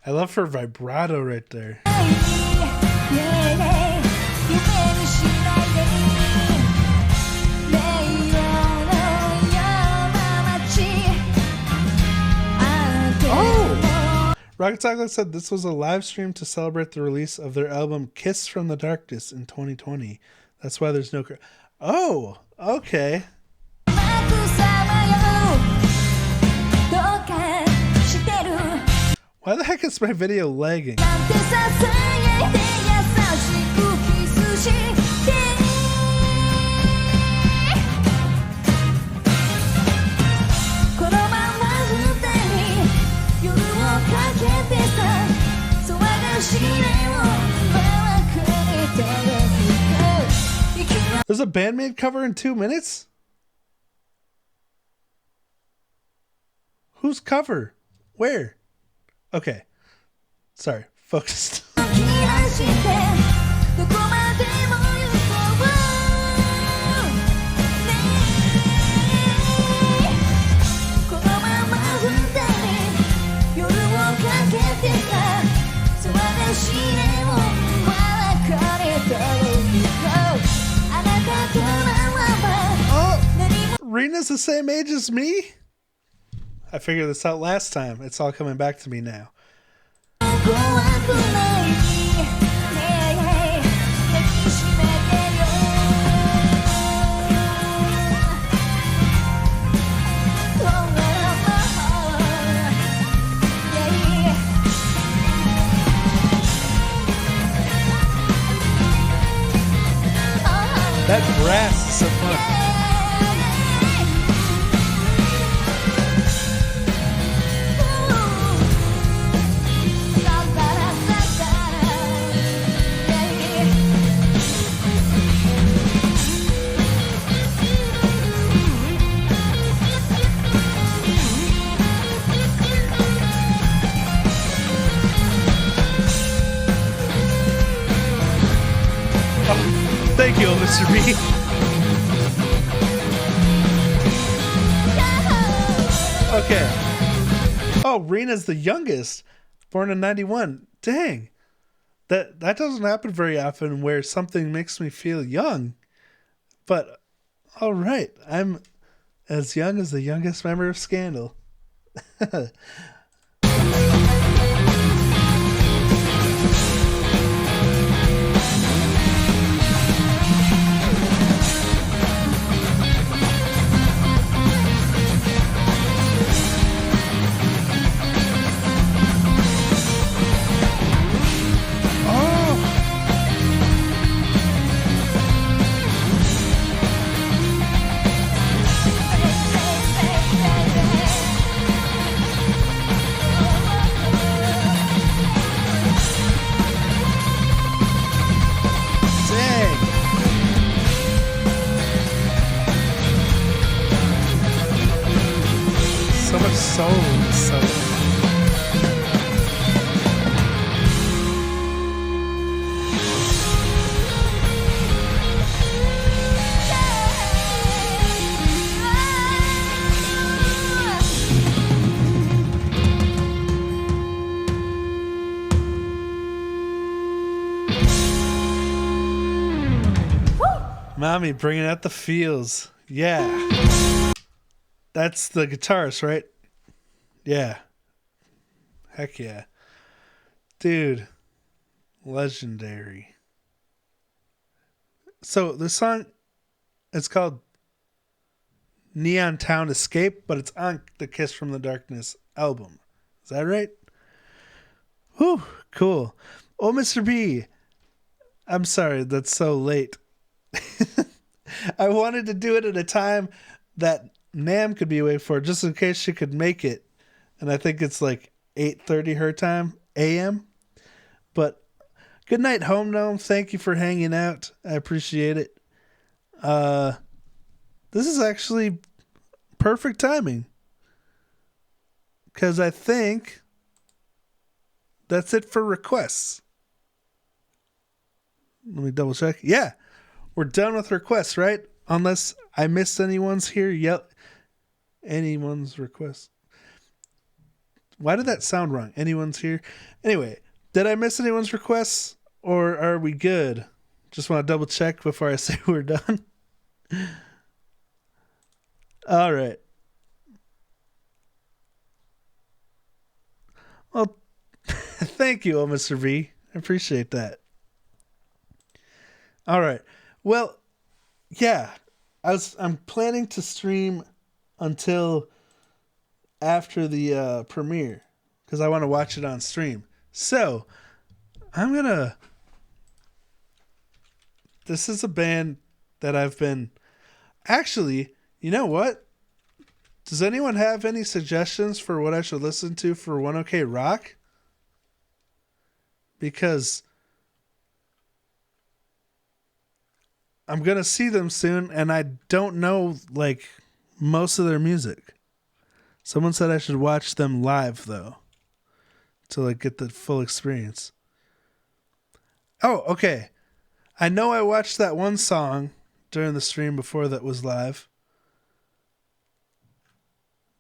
I love her vibrato right there. Oh! Rocket Chocolate said this was a live stream to celebrate the release of their album Kiss from the Darkness in 2020. That's why there's no... Oh! Okay. Why the heck is my video lagging? There's a Bandmate cover in 2 minutes? Whose cover? Where? Okay. Sorry. Focused. Oh, Rena's the same age as me? I figured this out last time. It's all coming back to me now. That brass is so fun. Thank you, Mr. B. Okay. Oh, Rena's the youngest. Born in 91. Dang. That doesn't happen very often where something makes me feel young. But, all right. I'm as young as the youngest member of Scandal. Mommy bringing out the feels. Yeah. That's the guitarist, right? Yeah. Heck yeah. Dude. Legendary. So the song, it's called Neon Town Escape, but it's on the Kiss from the Darkness album. Is that right? Whew, cool. Oh, Mr. B. I'm sorry, that's so late. I wanted to do it at a time that Nam could be awake for, just in case she could make it. And I think it's like 8:30 her time, a.m. But good night, Home Gnome. Thank you for hanging out. I appreciate it. This is actually perfect timing, because I think that's it for requests. Let me double check. Yeah. We're done with requests, right? Unless I missed anyone's here. Anyone's request. Why did that sound wrong? Anyone's here? Anyway, did I miss anyone's requests? Or are we good? Just want to double check before I say we're done. All right. Well, thank you, Mr. V. I appreciate that. All right. Well, yeah. I'm planning to stream until after the premiere because I want to watch it on stream. So, this is a band that I've been... Actually, you know what? Does anyone have any suggestions for what I should listen to for 1OK Rock? Because I'm going to see them soon, and I don't know, like, most of their music. Someone said I should watch them live, though, to, like, get the full experience. Oh, okay. I know I watched that one song during the stream before that was live.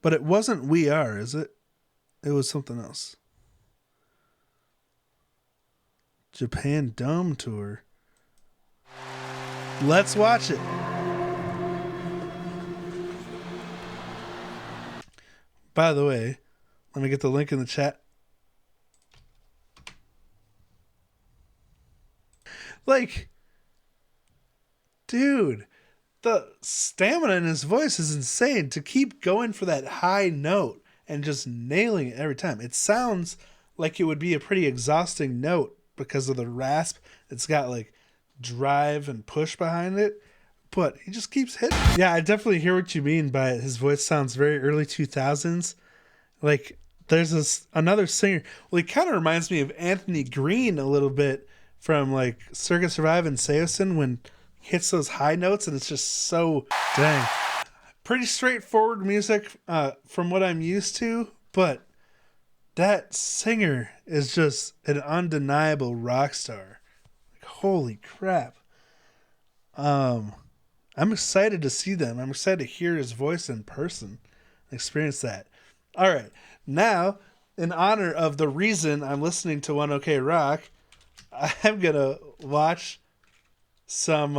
But it wasn't We Are, is it? It was something else. Japan Dome Tour. Let's watch it. By the way, let me get the link in the chat. Like, dude, the stamina in his voice is insane to keep going for that high note and just nailing it every time. It sounds like it would be a pretty exhausting note because of the rasp. It's got like drive and push behind it, but he just keeps hitting. Yeah, I definitely hear what you mean by it. His voice sounds very early 2000s. Like there's another singer. Well, he kind of reminds me of Anthony Green a little bit from like Circus Survive and Seosin when he hits those high notes and it's just so dang. Pretty straightforward music from what I'm used to, but that singer is just an undeniable rock star. Like, holy crap. I'm excited to see them. I'm excited to hear his voice in person. Experience that. All right. Now, in honor of the reason I'm listening to 1OK Rock, I'm going to watch some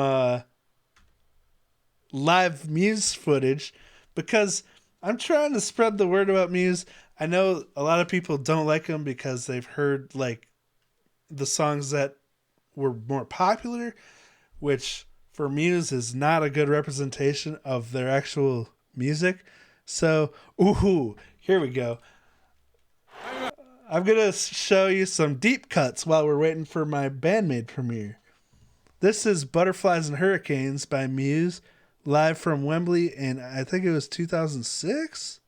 live Muse footage because I'm trying to spread the word about Muse. I know a lot of people don't like them because they've heard like the songs that were more popular, which for Muse is not a good representation of their actual music. So, here we go. I'm going to show you some deep cuts while we're waiting for my Bandmade premiere. This is Butterflies and Hurricanes by Muse, live from Wembley in, I think it was 2006?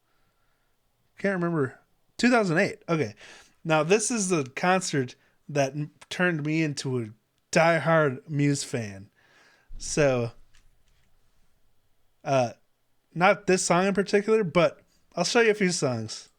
Can't remember. 2008. Okay. Now, this is the concert that turned me into a diehard Muse fan. So, not this song in particular, but I'll show you a few songs.